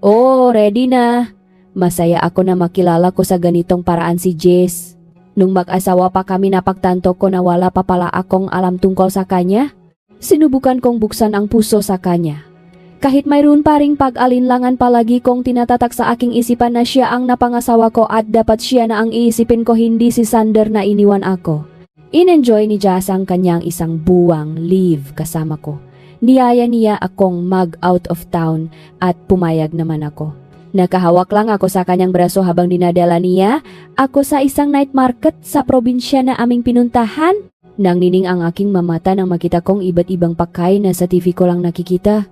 Oh, ready na. Masaya ako na makilala ko sa ganitong paraan si Jess. Nung mag-asawa pa kami, napagtanto ko na wala pa pala akong alam tungkol sa kanya. Sinubukan kong buksan ang puso sa kanya. Kahit mayroon pa ring pag-alinlangan, palagi kong tinatatak sa aking isipan na siya ang napangasawa ko at dapat siya na ang iisipin ko, hindi si Sander na iniwan ako. In-enjoy ni Jazz ang kanyang isang buwang leave kasama ko. Niyaya niya akong mag-out of town at pumayag naman ako. Nakahawak lang ako sa kanyang braso habang dinadala niya ako sa isang night market sa probinsya na aming pinuntahan. Nang nining ang aking mamata nang makita kong iba't ibang pagkain na sa TV ko lang nakikita.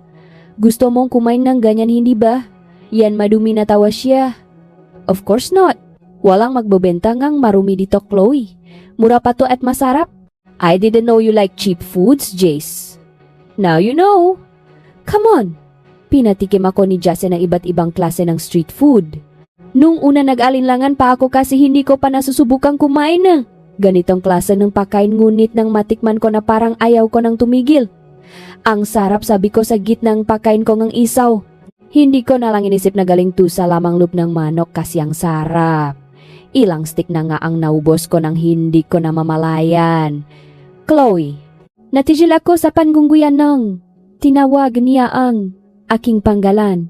Gusto mong kumain ng ganyan, hindi ba? Yan madumi, na tawa siya. Of course not. Walang magbebenta ngang marumi dito, Chloe. Mura pa to at masarap. I didn't know you like cheap foods, Jace. Now you know. Come on. Pinatikim ako ni Jase ng iba't ibang klase ng street food. Nung una nag-alinlangan pa ako kasi hindi ko pa nasusubukang kumain na ganitong klase ng pagkain, ngunit nang matikman ko na parang ayaw ko nang tumigil. Ang sarap, sabi ko sa gitnang pagkain ko ng isaw. Hindi ko na lang inisip na galing to sa lamang loob ng manok kasi ang sarap. Ilang stick na nga ang naubos ko nang hindi ko na mamalayan. Chloe, natigil ako sa panggungguyan ng tinawag niya ang aking panggalan.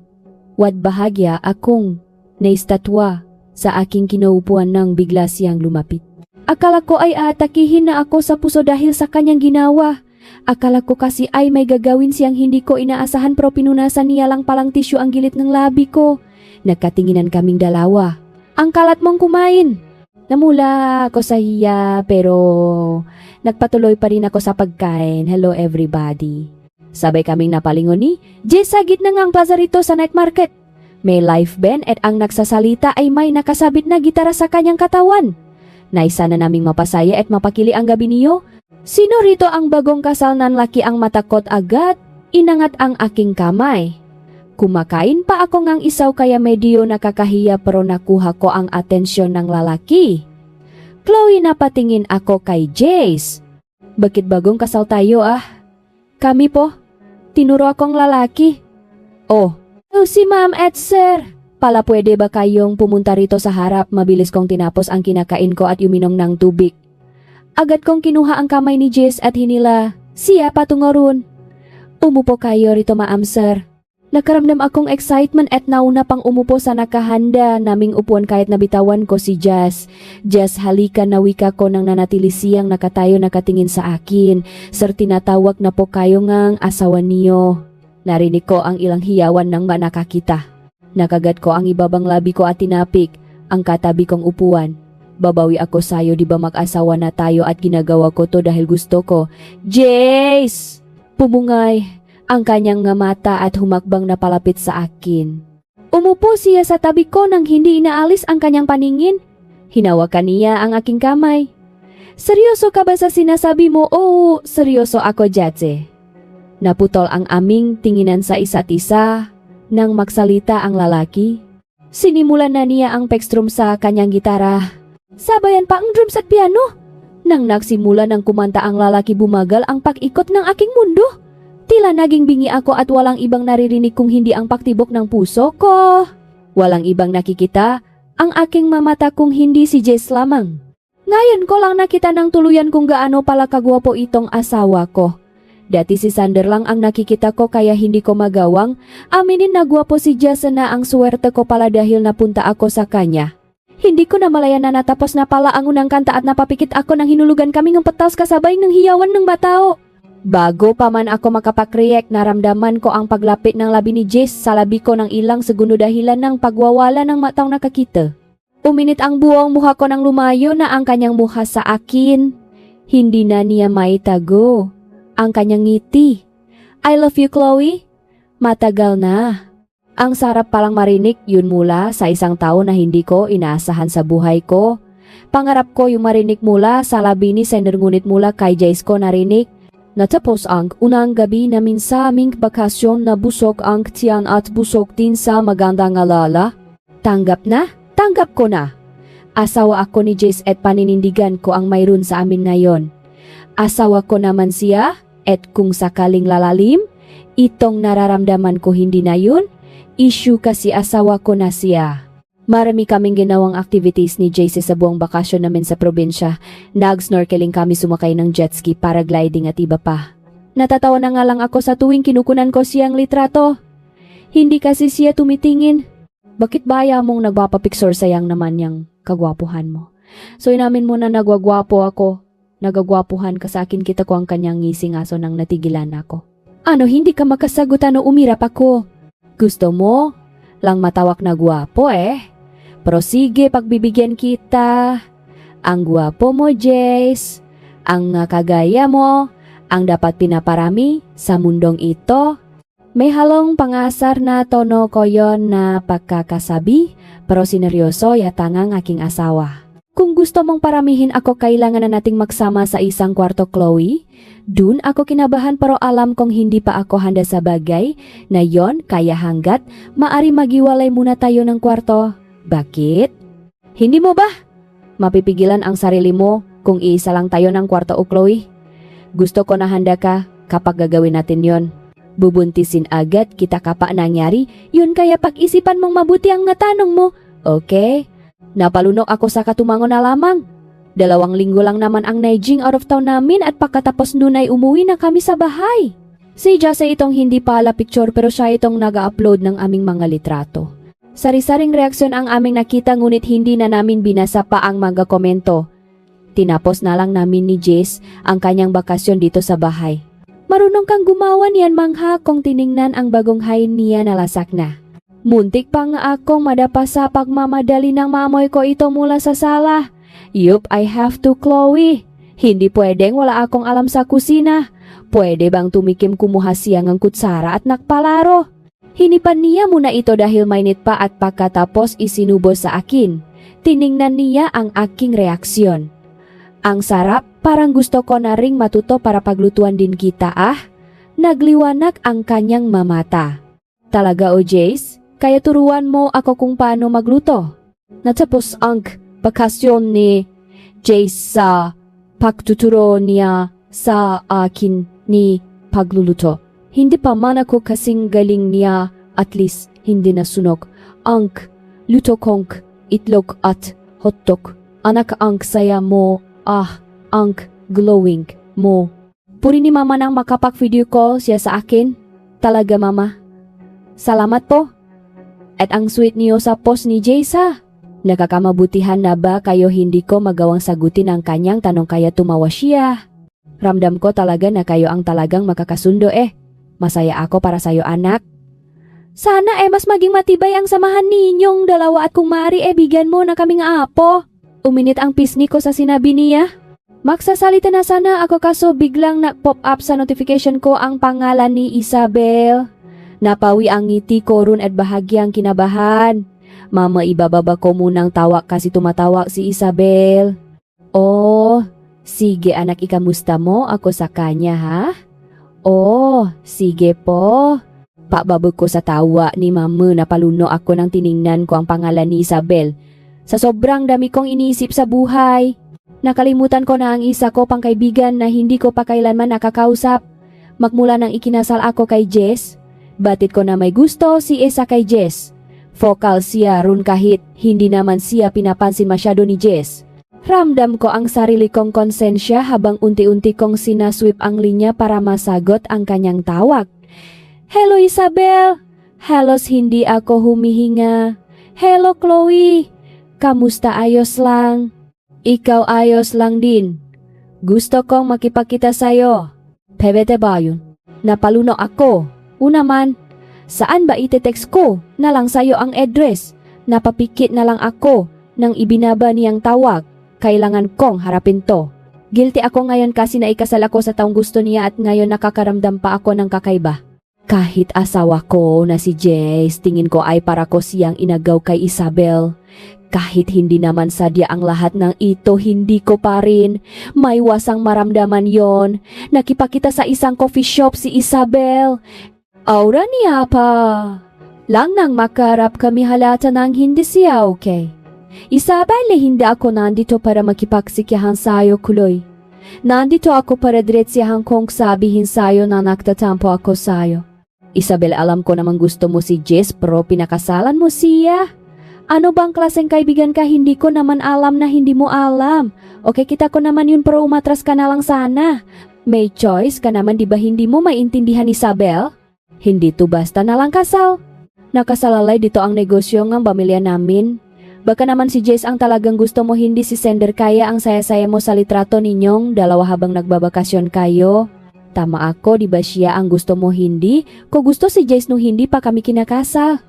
Wad bahagya akong naistatwa sa aking kinaupuan nang bigla siyang lumapit. Akala ko ay aatakihin na ako sa puso dahil sa kanyang ginawa. Akala ko kasi ay may gagawin siyang hindi ko inaasahan, pero pinunasan niya lang palang tisyo ang gilid ng labi ko. Nagkatinginan kaming dalawa. Ang kalat mong kumain. Namula ako sa hiya pero nagpatuloy pa rin ako sa pagkain. Hello everybody. Sabay kaming napalingon ni Jess sa gitna ng plaza rito sa night market. May live band at ang nagsasalita ay may nakasabit na gitara sa kanyang katawan. Naisa na naming mapasaya at mapakili ang gabi niyo. Sino rito ang bagong kasal nan laki ang matakot agad? Inangat ang aking kamay. Kumakain pa ako ngang isaw kaya medyo nakakahiya pero nakuha ko ang atensyon ng lalaki. Chloe, napatingin ako kay Jace. Bakit bagong kasal tayo ah? Kami po. Tinuro akong lalaki. Oh, si ma'am at sir. Pala pwede ba kayong pumunta rito sa harap? Mabilis kong tinapos ang kinakain ko at uminom ng tubig. Agad kong kinuha ang kamay ni Jace at hinila siya patungo ron. Umupo kayo rito ma'am sir. Nakaramdam akong excitement at nauna pang umupo sa nakahanda naming upuan kahit nabitawan ko si Jazz. Jazz, halika na wika ko nang nanatili siyang nakatayo nakatingin sa akin. Sir, tinatawag na po kayo ngang asawa niyo. Narinig ko ang ilang hiyawan nang nakakita. Nakagat ko ang ibabang labi ko at tinapik ang katabi kong upuan. Babawi ako sayo, di ba mag-asawa na tayo at ginagawa ko to dahil gusto ko. Jace! Pumungay ang kanyang nga mata at humakbang na palapit sa akin. Umupo siya sa tabi ko nang hindi inaalis ang kanyang paningin. Hinawakan niya ang aking kamay. Seryoso ka ba sa sinasabi mo? Oo, seryoso ako, Jatse. Naputol ang aming tinginan sa isa't isa nang magsalita ang lalaki. Sinimulan na niya ang pekstrum sa kanyang gitara. Sabayan pa ang drums at piano. Nang nagsimula ng kumanta ang lalaki, bumagal ang pag-ikot ng aking mundo. Tila naging bingi ako at walang ibang naririnig kung hindi ang paktibok ng puso ko. Walang ibang nakikita ang aking mamata kung hindi si Jess lamang. Ngayon ko lang nakita ng tuluyan kung gaano pala kagwapo itong asawa ko. Dati si Sander lang ang nakikita ko kaya hindi ko magawang aminin na gwapo si Jess na ang swerte ko pala dahil napunta ako sa kanya. Hindi ko na malaya na natapos na pala ang unang kanta at napapikit ako nang hinulugan kami ng petas kasabay ng hiyawan ng batao. Bago pa man ako makapag-react, naramdaman ko ang paglapit ng labi ni Jace sa labi ko ng ilang segundo dahilan ng pagwawala ng matang nakakita. Uminit ang buong mukha ko nang lumayo na ang kanyang mukha sa akin. Hindi na niya maitago ang kanyang ngiti. I love you, Chloe. Matagal na. Ang sarap palang marinig yun mula sa isang tao na hindi ko inaasahan sa buhay ko. Pangarap ko yung marinig mula sa labi ni Sander ngunit mula kay Jace ko narinig. Natapos ang unang gabi namin sa aming bakasyon na busog ang tiyan at busog din sa magandang alala. Tanggap na? Tanggap ko na. Asawa ako ni Jace at paninindigan ko ang mayroon sa amin ngayon. Asawa ko naman siya at kung sakaling lalalim, itong nararamdaman ko hindi na yun. Issue kasi asawa ko na siya. Marami kaming ginawang activities ni JC sa buong bakasyon namin sa probinsya. Nag-snorkeling kami, sumakay ng jet ski, paragliding at iba pa. Natatawa na nga lang ako sa tuwing kinukunan ko siyang litrato. Hindi kasi siya tumitingin. Bakit ba ayaw mong nagpapapicture, sayang naman yung kagwapuhan mo? So inamin mo na nagwagwapo ako. Nagagwapuhan ka sa akin, kita ko ang kanyang ngising aso nang natigilan ako. Ano, hindi ka makasagot, ano, umirap ako. Gusto mo lang matawag na gwapo eh. Pero sige, pagbibigyan kita. Ang gwapo mo, Jace. Ang kagaya mo. Ang dapat pinaparami sa mundong ito. May halong pangasar na tono ko yon na pagkakasabi. Pero sineryoso yatangang aking asawa. Kung gusto mong paramihin ako, kailangan na nating magsama sa isang kwarto, Chloe. Dun ako kinabahan pero alam kong hindi pa ako handa sa bagay na yon, kaya hanggat maari magiwalay muna tayo ng kwarto. Bakit? Hindi mo ba mapipigilan ang sarili mo kung iisa lang tayo ng kwarto, Chloe? Gusto ko na handa ka kapag gagawin natin yon. Bubuntisin agad kita kapa nangyari, yun kaya pag-isipan mong mabuti ang natanong mo, okay? Napalunok ako sa katumangon na lamang. 2 linggo lang naman ang naijing out of town namin at pagkatapos nun ay umuwi na kami sa bahay. Si Jasa itong hindi pala picture pero siya itong nag-upload ng aming mga litrato. Sari-saring reaksyon ang aming nakita ngunit hindi na namin binasa pa ang mga komento. Tinapos na lang namin ni Jace ang kanyang bakasyon dito sa bahay. Marunong kang gumawa niyan, mangha, kung tiningnan ang bagong hain niya na lasak na. Muntik pa nga akong madapa sa pagmamadali ng mamoy ko ito mula sa sala. Yup, I have to, Chloe. Hindi pwedeng wala akong alam sa kusina. Pwede bang tumikim kumuha siya ng kutsara at nakpalaro? Hinipan niya muna ito dahil mainit pa at pagkatapos isinubo sa akin. Tiningnan niya ang aking reaksyon. Ang sarap, parang gusto ko na ring matuto para paglutuan din kita Nagliwanag ang kanyang mamata. Talaga o Jace, kaya turuan mo ako kung paano magluto. Natapos ang bakasyon ni Jace sa pagtuturo niya sa akin ni pagluluto. Hindi pa man ako kasing galing niya, at least hindi nasunog ang luto kong itlog at hotdog. Anak, ang saya mo, ang glowing mo. Puri ni mama nang makapag-video call siya sa akin. Talaga mama. Salamat po. At ang sweet niyo sa post ni Jace Nakakamabutihan na ba kayo hindi ko magawang sagutin ang kanyang tanong kaya tumawa siya. Ramdam ko talaga na kayo ang talagang makakasundo Masaya ako para sayo anak. Sana mas maging matibay ang samahan ninyong dalawa at kung maaari bigyan mo na kaming apo. Uminit ang pisngi ko sa sinabi niya. Magsasalita na sana ako kaso biglang nag-pop up sa notification ko ang pangalan ni Isabel. Napawi ang ngiti ko ron at bahagyang kinabahan. Mama, ibababa ko munang tawag kasi tumatawag si Isabel. Oh, sige anak, ikamusta mo ako sa kanya Oh, sige po. Pakbabog ko sa tawa ni mama, napaluno ako nang tiningnan ko ang pangalan ni Isabel. Sa sobrang dami kong iniisip sa buhay, nakalimutan ko na ang isa ko pang kaibigan na hindi ko pa kailanman nakakausap. Magmula nang ikinasal ako kay Jess, batid ko na may gusto si Esa kay Jess. Vocal siya ron kahit hindi naman siya pinapansin masyado ni Jess. Ramdam ko ang sarili kong konsensya habang unti-unti kong sinasweep ang linya para masagot ang kanyang tawag. Hello Isabel! Halos hindi ako humihinga. Hello Chloe! Kamusta, ayos lang? Ikaw ayos lang din. Gusto kong makipagkita sa'yo. Pwede ba yun? Napaluno ako. Una man, saan ba ite-text ko na lang sa'yo ang address? Napapikit na lang ako nang ibinaba niyang tawag. Kailangan kong harapin to. Guilty ako ngayon kasi naikasal ako sa taong gusto niya at ngayon nakakaramdam pa ako ng kakaiba. Kahit asawa ko na si Jace, tingin ko ay para ko siyang inagaw kay Isabel. Kahit hindi naman sadya ang lahat ng ito, hindi ko pa rin maiwasang maramdaman yon. Nakipakita sa isang coffee shop si Isabel. Aura niya pa. Lang nang makarap kami halata nang hindi siya okay. Isabel, hindi ako nandito para makipagsikihan sa'yo, Kuloy. Nandito ako para diretsahan kong sabihin sa'yo na nagtatampo ako sa'yo. Isabel, alam ko namang gusto mo si Jess pero pinakasalan mo siya. Ano bang klaseng kaibigan ka? Hindi ko naman alam na hindi mo alam. Okay, kita ko naman yun pero umatras ka na lang sana. May choice ka naman, di ba hindi mo maintindihan, Isabel? Hindi to basta na lang kasal. Nakasalalay dito ang negosyo ng pamilya namin. Baka naman si Jess ang talagang gusto mo, hindi si Sender, kaya ang saya-saya mo sa litrato ninyong dalawa habang nagbabakasyon kayo. Tama ako, di ba siya ang gusto mo, hindi? Ko gusto si Jess nung hindi pa kami kinakasal.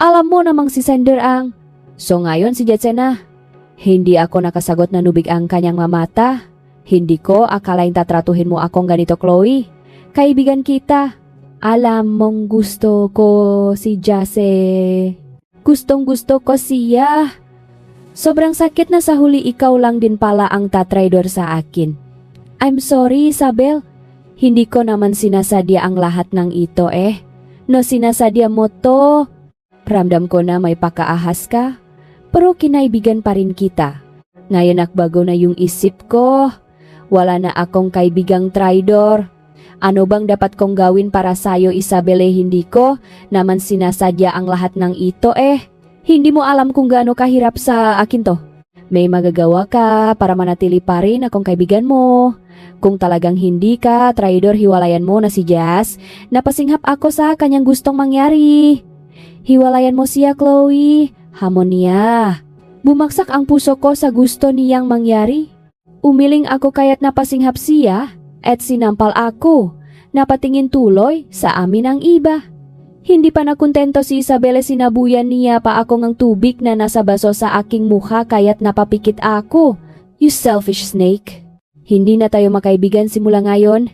Alam mo namang si Sender ang... So ngayon si Jess na. Hindi ako nakasagot na nubig ang kanyang mamata. Hindi ko akalain tatratuhin mo akong ganito, Chloe. Kaibigan kita. Alam mong gusto ko si Jase. Gustong gusto ko siya. Sobrang sakit na sa huli ikaw lang din pala ang tatraidor sa akin. I'm sorry, Isabel. Hindi ko naman sinasadya ang lahat ng ito No, sinasadya mo to. Ramdam ko na may pakaahas ka. Pero kinaibigan pa rin kita. Ngayon nakbago na yung isip ko. Wala na akong kaibigang traidor. Ano bang dapat kong gawin para sa'yo, Isabel? Hindi ko naman sinasadya ang lahat ng ito Hindi mo alam kung gaano kahirap sa akin to. May magagawa ka para manatili pa rin akong kaibigan mo. Kung talagang hindi ka traidor, hiwalayan mo na si Jazz. Napasinghap ako sa kanyang gustong mangyari. Hiwalayan mo siya, Chloe. Hamon niya. Bumagsak ang puso ko sa gusto niyang mangyari. Umiling ako kaya't napasinghap siya at sinampal ako. Napatingin tuloy sa amin ang iba. Hindi pa nakontento si Isabel, sinabuyan niya pa ako ng tubig na nasa baso sa aking mukha kaya't napapikit ako. You selfish snake. Hindi na tayo makaibigan simula ngayon.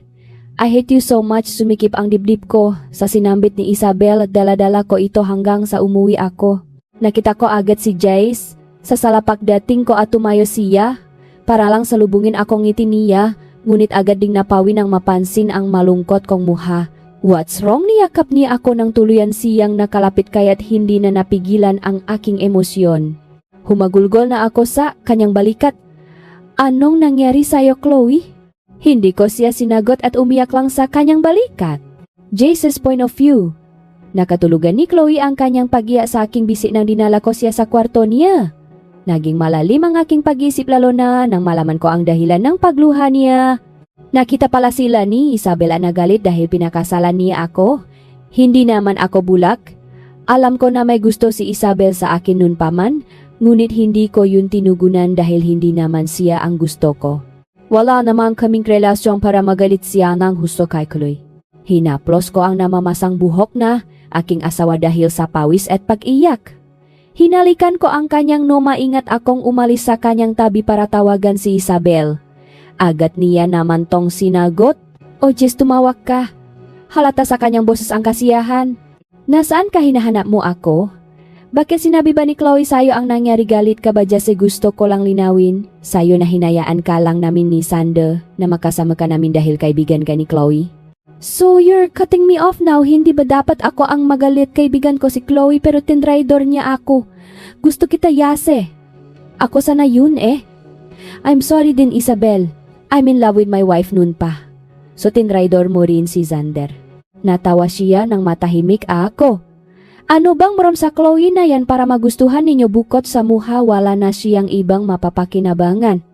I hate you so much, sumikip ang dibdib ko sa sinambit ni Isabel at dala-dala ko ito hanggang sa umuwi ako. Nakita ko agad si Jace. Sa salapak dating ko at tumayo siya. para lang salubungin akong ngiti niya, ngunit agad ding napawi nang mapansin ang malungkot kong muha. What's wrong? Niyakap niya ako ng tuluyan siyang nakalapit kaya't hindi na napigilan ang aking emosyon. Humagulgol na ako sa kanyang balikat. Anong nangyari sa'yo, Chloe? Hindi ko siya sinagot at umiyak lang sa kanyang balikat. Jace's point of view. Nakatulugan ni Chloe ang kanyang pag-iya sa aking bisi nang dinala ko siya sa kwarto niya. Naging malalim ang aking pag-isip lalo na nang malaman ko ang dahilan ng pagluha niya. Nakita pala sila ni Isabel na galit dahil pinakasalan niya ako. Hindi naman ako bulak. Alam ko na may gusto si Isabel sa akin nun pa man, ngunit hindi ko yun tinugunan dahil hindi naman siya ang gusto ko. Wala naman kaming relasyon para magalit siya ng husto kay Chloe. Hinaplos ko ang namamasang buhok na aking asawa dahil sa pawis at pag-iyak. Hinalikan ko ang kanyang no maingat akong umalis sa kanyang tabi para tawagan si Isabel. Agad niya naman tong sinagot, "O Jess, tumawag ka." Halata sa kanyang boses ang kasiyahan. "Nasaan ka, hinahanap mo ako? Bakit sinabi ba ni Chloe sa'yo ang nangyari? Galit ka ba, Jess? Gusto ko lang linawin. Sa'yo na hinayaan ka lang namin ni Sander na makasama ka namin dahil kaibigan ka ni Chloe." "So you're cutting me off now? Hindi ba dapat ako ang magalit? Kaibigan ko si Chloe pero tinraidor niya ako. Gusto kita, Yase. Ako sana yun eh. I'm sorry din, Isabel. I'm in love with my wife noon pa. So tinraidor mo rin si Sander." Natawa siya nang matahimik ako. "Ano bang meron sa Chloe na yan para magustuhan ninyo? Bukod sa muha, wala na siyang ibang mapapakinabangan.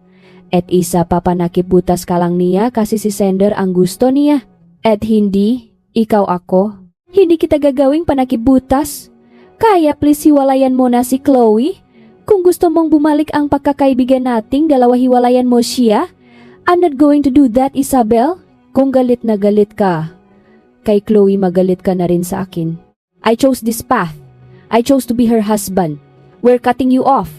At isa pa panakip butas ka lang niya kasi si Sander ang gusto niya. At hindi, ikaw ako. Hindi kita gagawing panakip butas. Kaya please hiwalayan mo na si Chloe. Kung gusto mong bumalik ang pagkakaibigan nating dalawa, hiwalayan mo siya. I'm not going to do that, Isabel." "Kung galit na galit ka kay Chloe, magalit ka na rin sa akin. I chose this path. I chose to be her husband. We're cutting you off.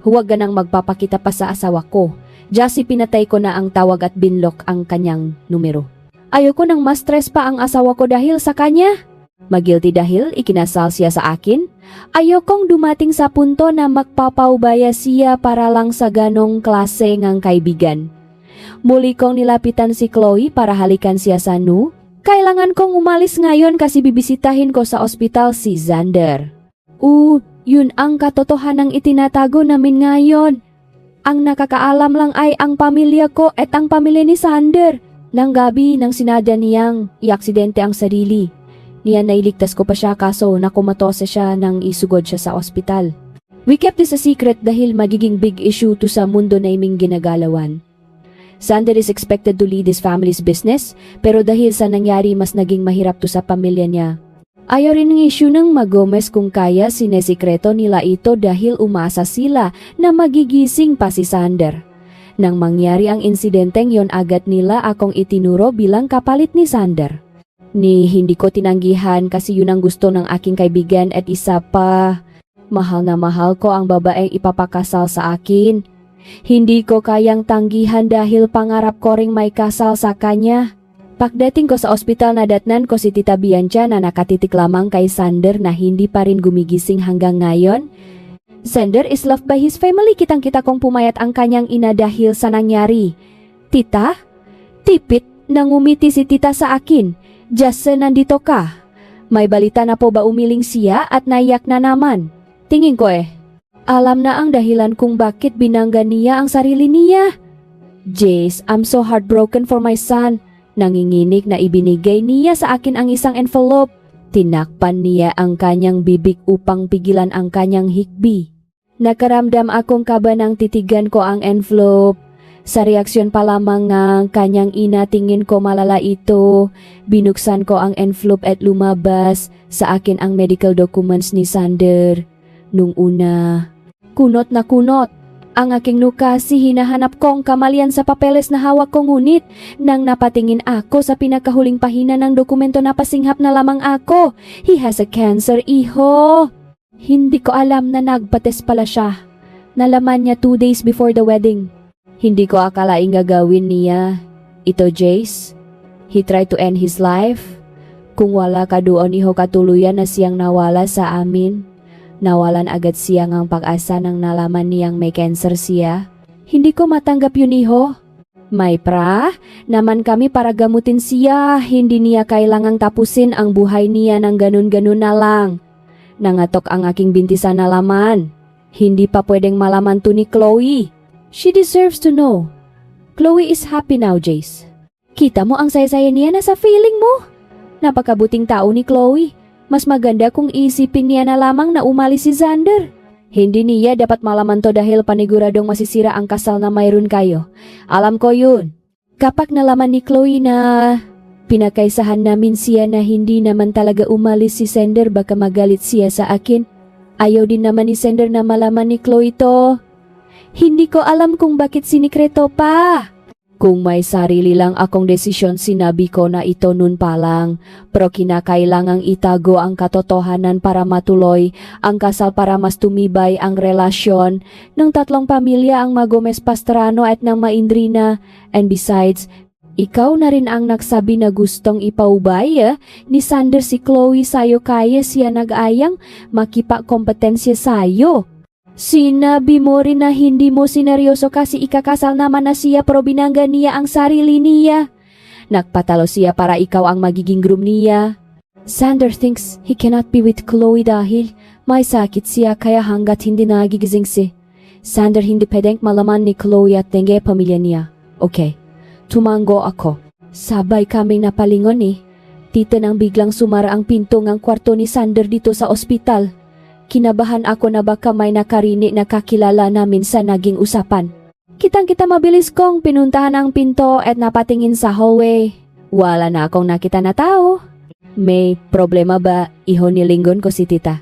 Huwag ka nang magpapakita pa sa asawa ko. Just pinatay ko na ang tawag at binlock ang kanyang numero. Ayoko nang ma-stress pa ang asawa ko dahil sa kanya. Magilty dahil ikinasal siya sa akin. Ayokong dumating sa punto na magpapaubaya siya para lang sa ganong klase ng kaibigan." Muli kong nilapitan si Chloe para halikan siya sa nu. Kailangan kong umalis ngayon kasi bibisitahin ko sa ospital si Sander. Yun ang katotohanang itinatago namin ngayon. Ang nakakaalam lang ay ang pamilya ko at ang pamilya ni Sander. Nang gabi nang sinadya niyang iaksidente ang sarili. Niya nailigtas ko pa siya kaso nakumatose siya nang isugod siya sa ospital. We kept this a secret dahil magiging big issue to sa mundo na iming ginagalawan. Sander is expected to lead his family's business, pero dahil sa nangyari mas naging mahirap to sa pamilya niya. Ayaw rin ng issue ng Magomez kung kaya sinesikreto nila ito dahil umasa sila na magigising pa si Sander. Nang mangyari ang insidenteng yon, agad nila akong itinuro bilang kapalit ni Sander. Hindi ko tinanggihan kasi yun ang gusto ng aking kaibigan at isa pa, mahal na mahal ko ang babaeng ipapakasal sa akin. Hindi ko kayang tanggihan dahil pangarap ko ring may kasal sa kanya. Pagdating ko sa ospital, nadatnan ko si Tita Bianca na nakatitik lamang kay Sander na hindi pa rin gumigising hanggang ngayon. Sander is loved by his family. Kitang-kita kong pumayat ang kanyang ina dahil sa nangyari. "Tita?" Tipit nang umiti si Tita sa akin. "Just nandito ka. May balita na po ba umiling siya at naiyak na naman?" Tingin ko alam na ang dahilan kung bakit binangga niya ang sarili niya. "Jace, I'm so heartbroken for my son." Nanginginig na ibinigay niya sa akin ang isang envelope. Tinakpan niya ang kanyang bibig upang pigilan ang kanyang hikbi. Nakaramdam akong kaba nang titigan ko ang envelope. Sa reaksyon pa lamang ng kanyang ina, tingin ko malala ito. Binuksan ko ang envelope at lumabas sa akin ang medical documents ni Sander. Nung una, kunot na kunot ang aking nukasi. Hinahanap kong kamalian sa papeles na hawak ko, ngunit nang napatingin ako sa pinakahuling pahina ng dokumento, napasinghap na lamang ako. He has a cancer, iho. Hindi ko alam na nagpates pala siya. Nalaman niya 2 days before the wedding. Hindi ko akalaing gagawin niya ito, Jace. He tried to end his life. Kung wala ka doon, iho, katuluyan na siyang nawala sa amin. Nawalan agad siya ng pag-asa nang nalaman niyang may cancer siya. Hindi ko matanggap yun, iho. May pra, naman kami para gamutin siya, hindi niya kailangang tapusin ang buhay niya ng ganun-ganun na lang. Nangatok ang aking binti sa nalaman. Hindi pa pwedeng malaman to ni Chloe. She deserves to know. Chloe is happy now, Jace. Kita mo ang saya-saya niya na sa feeling mo. Napakabuting tao ni Chloe. Mas maganda kung isipin niya na lamang na umalis si Xander. Hindi niya dapat malaman to dahil paniguradong masisira ang kasal na mayroon kayo. Alam ko yun. Kapag nalaman ni Chloe na pinakaisahan namin siya na hindi naman talaga umalis si Xander, baka magalit siya sa akin. Ayaw din naman ni Xander na malaman ni Chloe to. Hindi ko alam kung bakit sinikreto pa. Kung may sarili lang akong desisyon, sinabi ko na ito nun pa lang. Pero kinakailangang itago ang katotohanan para matuloy ang kasal, para mas tumibay ang relasyon ng tatlong pamilya, ang Magomez Pastrano at ng Maindrina. And besides, ikaw na rin ang nagsabi na gustong ipaubay ni Xander si Chloe sayo, kaya siya nag-ayang makipakompetensya sayo. Sinabi mo rin na hindi mo sineryoso kasi ikakasal naman na siya, pero binangga niya ang sarili niya. Nagpatalo siya para ikaw ang magiging groom niya. Xander thinks he cannot be with Chloe dahil may sakit siya, kaya hanggat hindi nagigising si Xander, hindi pwedeng malaman ni Chloe at denge pamilya niya. Okay, tumango ako. Sabay kaming napalingon Tita nang biglang sumara ang pinto ng kwarto ni Xander dito sa ospital. Kinabahan ako na baka may nakarinig na kakilala namin sa naging usapan. Kitang-kita mabilis kong pinuntahan ang pinto at napatingin sa hallway. Wala na akong nakita na tao. May problema ba, iho, nilinggon ko si tita?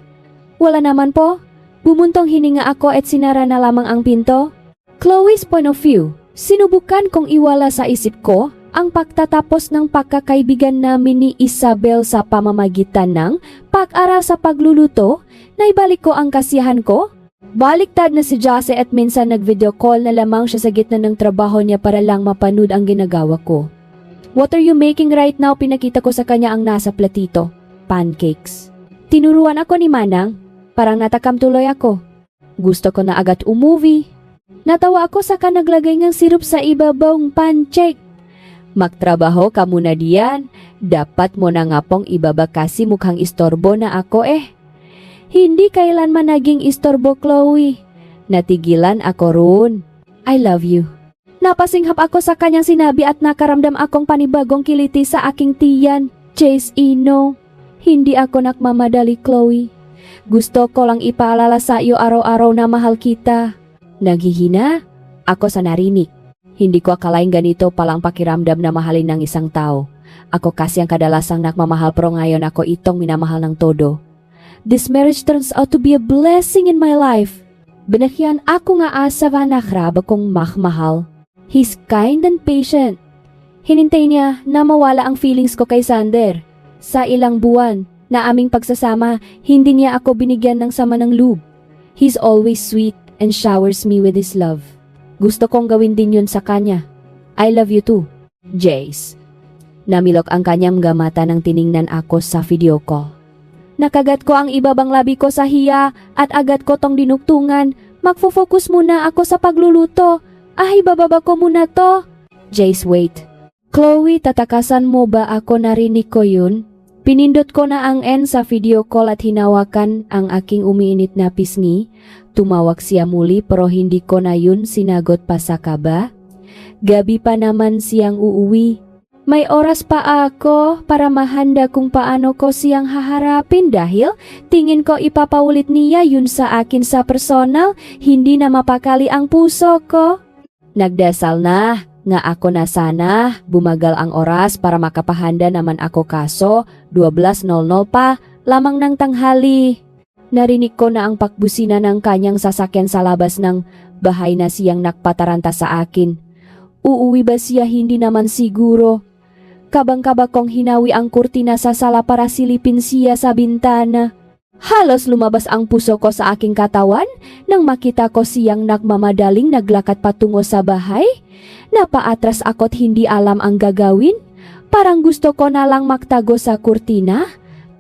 Wala naman po. Bumuntong hininga ako at sinara na lamang ang pinto. Chloe's point of view, sinubukan kong iwala sa isip ko ang pagtatapos ng pagkakaibigan namin ni Isabel sa pamamagitan ng pag-aral sa pagluluto. Naibalik ko ang kasiyahan ko. Baliktad na si Jase at minsan nag-video call na lamang siya sa gitna ng trabaho niya para lang mapanood ang ginagawa ko. What are you making right now? Pinakita ko sa kanya ang nasa platito. Pancakes. Tinuruan ako ni Manang. Parang natakam tuloy ako. Gusto ko na agad umuwi. Natawa ako sa naglagay ng sirup sa ibabaw ng pancake. Magtrabaho ka muna diyan. Dapat mo na nga pong ibaba kasi mukhang istorbo na ako Hindi kailanman naging istorbo, Chloe. Natigilan ako roon. I love you. Napasinghap ako sa kanyang sinabi at nakaramdam akong panibagong kiliti sa aking tiyan. Jace, hindi ako nagmamadali, Chloe. Gusto ko lang ipaalala sa iyo araw-araw na mahal kita. Naghihina ako sa narinig. Hindi ko akalain ganito palang pakiramdam na mahalin ng isang tao. Ako kasi ang kadalasang nagmamahal, pero ngayon ako itong minamahal ng todo. This marriage turns out to be a blessing in my life. Binakyan ako nga asa vanakraba kong mahmahal. He's kind and patient. Hinintay niya na mawala ang feelings ko kay Xander. Sa ilang buwan na aming pagsasama, hindi niya ako binigyan ng sama ng loob. He's always sweet and showers me with his love. Gusto kong gawin din yun sa kanya. I love you too, Jace. Namilok ang kanyang gamata nang tiningnan ako sa video call. Nakagat ko ang ibabang labi ko sa hiya at agad ko tong dinuktungan. Magfo-focus muna ako sa pagluluto. Ay, bababa ko muna to. Jace, wait. Chloe, tatakasan mo ba ako, narinig ko yun? Pinindot ko na ang N sa video call at hinawakan ang aking umiinit na pisngi. Tumawag siya muli pero hindi ko na yun sinagot pa sa kaba. Gabi pa naman siyang uuwi. May oras pa ako para mahanda kung paano ko siyang haharapin dahil tingin ko ipapaulit niya yun sa akin sa personal, hindi na mapakali ang puso ko. Nagdasal na nga ako na sana bumagal ang oras para makapahanda naman ako, kaso 12:00 pa lamang ng tanghali. Narinig ko na ang pakbusina ng kanyang sasakyan sa labas ng bahay na siyang nakpataranta sa akin. Uuwi ba siya? Hindi naman siguro. Kabang-kaba kong hinawi ang kurtina sa sala para silipin siya sa bintana. Halos lumabas ang puso ko sa aking katawan nang makita ko siyang nagmamadaling naglakad patungo sa bahay. Napaatras ako't hindi alam ang gagawin. Parang gusto ko na lang magtago sa kurtina.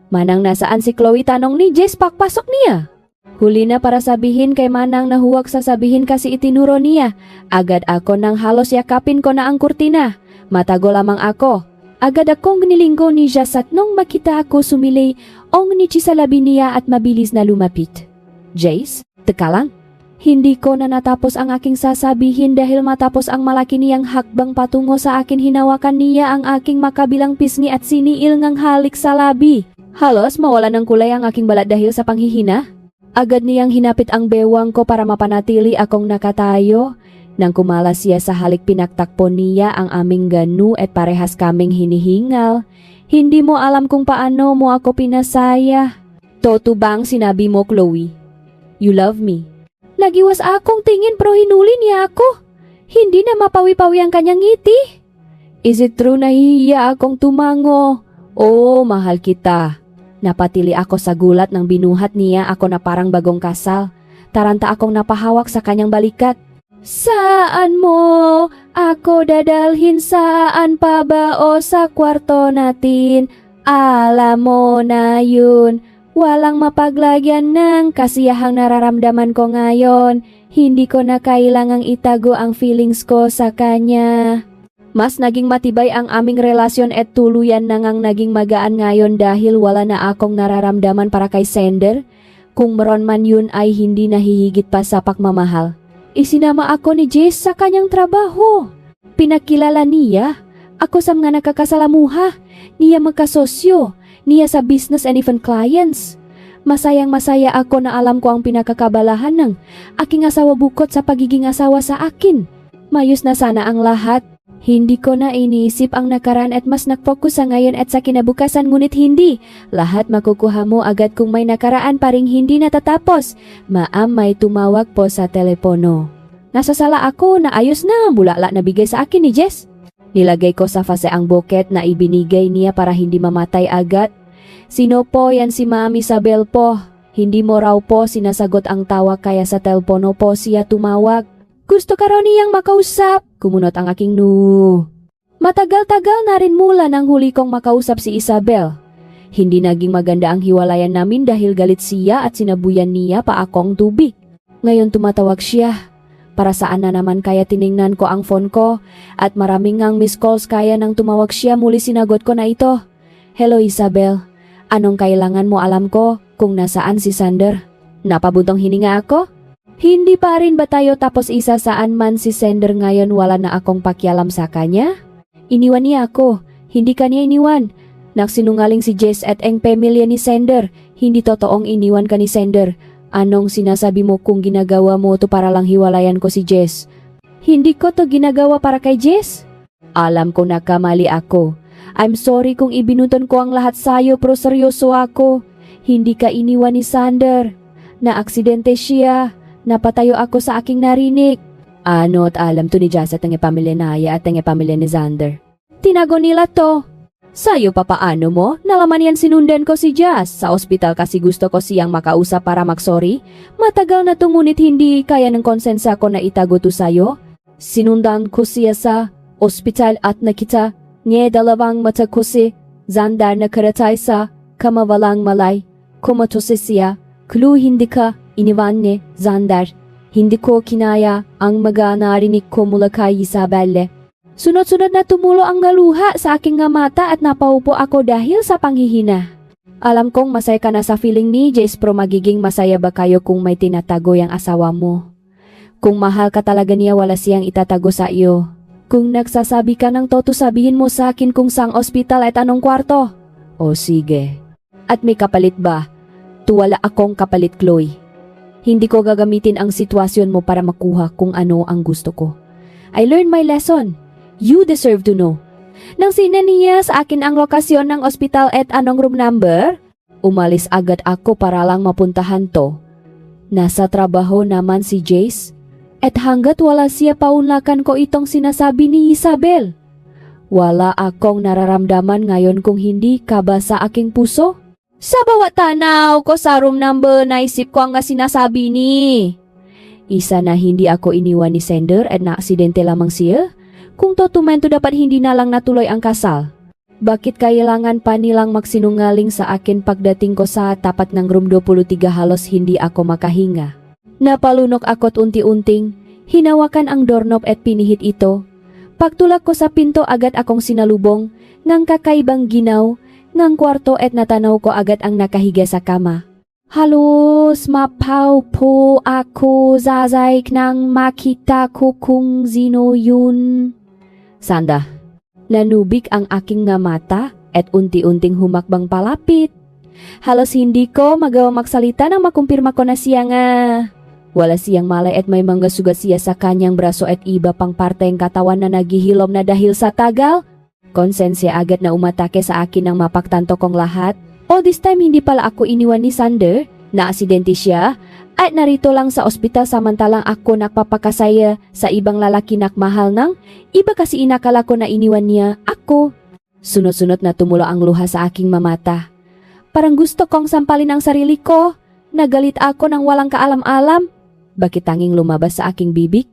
Manang nasaan si Chloe, tanong ni Jess pagpasok niya. Huli na para sabihin kay manang nahuwag sasabihin kasi itinuro niya. Agad ako nang halos yakapin ko na ang kurtina. Matago lamang ako. Agad akong nilinggo ni Jess at nung makita ako sumili, ong nicisalabi niya at mabilis na lumapit. Jace, teka lang. Hindi ko na natapos ang aking sasabihin dahil matapos ang malaki niyang hakbang patungo sa akin hinawakan niya ang aking makabilang pisngi at siniil ngang halik sa labi. Halos mawala ng kulay ang aking balat dahil sa panghihina. Agad niyang hinapit ang bewang ko para mapanatili akong nakatayo. Nang kumalas siya sa halik pinagtakpo niya ang aming ganu at parehas kaming hinihingal. Hindi mo alam kung paano mo ako pinasaya. Toto bang sinabi mo, Chloe? You love me. Nagiwas akong tingin pero hinuli niya ako. Hindi na mapawi-pawi ang kanyang ngiti. Is it true na hihiya akong tumango? Oo, mahal kita. Napatili ako sa gulat nang binuhat niya ako na parang bagong kasal. Taranta akong napahawak sa kanyang balikat. Saan mo ako dadalhin, saan pa ba o sa kwarto natin? Alam mo na yun, walang mapaglagyan ng kasiyahang nararamdaman ko ngayon. Hindi ko na kailangang itago ang feelings ko sa kanya. Mas naging matibay ang aming relasyon at tuluyan na ngang naging magaan ngayon dahil wala na akong nararamdaman para kay Sender. Kung meron man yun ay hindi nahihigit pa sa pagmamahal. Isinama ako ni Jess sa kanyang trabaho. Pinakilala niya ako sa mga nakakasalamuha. Niya magkasosyo. Niya sa business and even clients. Masayang masaya ako na alam ko ang pinakakabalahan ng aking asawa bukod sa pagiging asawa sa akin. Mayos na sana ang lahat. Hindi ko na iniisip ang nakaraan at mas nag-focus sa ngayon at sa kinabukasan ngunit hindi. Lahat makukuha mo agad kung may nakaraan pa ring hindi natatapos. Ma'am, may tumawag po sa telepono. Nasa sala ako na ayos na ang bulala na bigay sa akin ni Jess. Nilagay ko sa fase ang buket na ibinigay niya para hindi mamatay agad. Sino po yan? Si Ma'am Isabel po. Hindi mo raw po sinasagot ang tawag kaya sa telepono po siya tumawag. Gusto ka raw niyang makausap. Kumunot ang aking no. Matagal-tagal na rin mula nang huli kong makausap si Isabel. Hindi naging maganda ang hiwalayan namin dahil galit siya at sinabuyan niya pa akong tubig. Ngayon tumatawag siya. Para saan na naman kaya tiningnan ko ang phone ko at maraming ngang miss calls kaya nang tumawag siya muli sinagot ko na ito. Hello Isabel, anong kailangan mo? Alam ko kung nasaan si Sander. Napabutong hininga ako? Hindi pa rin ba tayo tapos isa saan man si Sender ngayon wala na akong pakialam sa kanya? Iniwan niya ako, hindi kanya iniwan. Nagsinungaling si Jess at ang pamilya ni Sender, hindi totoong iniwan ka ni Sender. Anong sinasabi mo kung ginagawa mo to para lang hiwalayan ko si Jess? Hindi ko to ginagawa para kay Jess. Alam ko na kamali ako. I'm sorry kung ibinuton ko ang lahat sayo pero seryoso ako. Hindi ka iniwan ni Sander. Na-aksidente siya. Napatayo ako sa aking narinig. Ano at alam to ni Jess at ang pamilya na Aya at ang pamilya ni Xander. Tinago nila to. Sa'yo pa paano mo? Nalaman yan sinundan ko si Jess. Sa ospital kasi gusto ko siyang makausap para mag-sorry. Matagal na to ngunit hindi kaya ng konsensya ko na itago to sa'yo. Sinundan ko siya sa ospital at nakita niya dalawang mata ko si Xander na karatay sa kamawalang malay. Kumatose siya. Clue hindi ka iniwan ni Xander. Hindi ko kinaya ang mga narinig ko mula kay Isabelle. Sunod-sunod na tumulo ang naluha sa aking nga mata at napaupo ako dahil sa panghihina. Alam kong masaya ka na sa feeling ni Jace pero magiging masaya ba kayo kung may tinatago yung asawa mo? Kung mahal ka talaga niya wala siyang itatago sa iyo. Kung nagsasabi ka ng toto sabihin mo sa akin kung saang ospital at anong kwarto. O sige. At may kapalit ba? Tuwala akong kapalit, Chloe. Hindi ko gagamitin ang sitwasyon mo para makuha kung ano ang gusto ko. I learned my lesson. You deserve to know. Nang sinaniya sa akin ang lokasyon ng ospital at anong room number, umalis agad ako para lang mapuntahan to. Nasa trabaho naman si Jace. At hanggat wala siya paunlakan ko itong sinasabi ni Isabel. Wala akong nararamdaman ngayon kung hindi ka ba sa aking puso? Sa bawat tanaw ko sa room number, naisip ko ang sinasabi ni. Isa na hindi ako iniwan ni Sender at na-aksidente lamang siya. Kung totumento dapat hindi na lang natuloy ang kasal. Bakit kailangan pa nilang magsinungaling sa akin pagdating ko sa tapat ng room 23 halos hindi ako makahinga. Napalunok ako't unti-unting, hinawakan ang doorknob at pinihit ito. Pagtulak ko sa pinto agad akong sinalubong, ngang kakaibang ginaw, ngang kwarto at natanaw ko agad ang nakahiga sa kama. Halos mapaw po ako zazaik nang makita ko kung sino yun. Sanda, nanubik ang aking nga mata at unti-unting humakbang palapit. Halos hindi ko magawa magsalita nang makumpirma ko na siya nga. Wala siyang malay at may mga sugat siya sa kanyang braso at iba pang parte ng katawan na naghihilom na dahil sa tagal. Konsensya agad na umatake sa akin nang mapagtanto kong lahat. All this time hindi pala ako iniwan ni Sander, na-aksidente siya at narito lang sa ospital samantalang ako nagpapakasaya sa ibang lalaki nakmahal nang iba kasi inakala ko na iniwan niya ako. Sunod-sunod na tumulo ang luha sa aking mamata. Parang gusto kong sampalin ang sarili ko. Nagalit ako nang walang kaalam-alam. Bakit tanging lumabas sa aking bibig?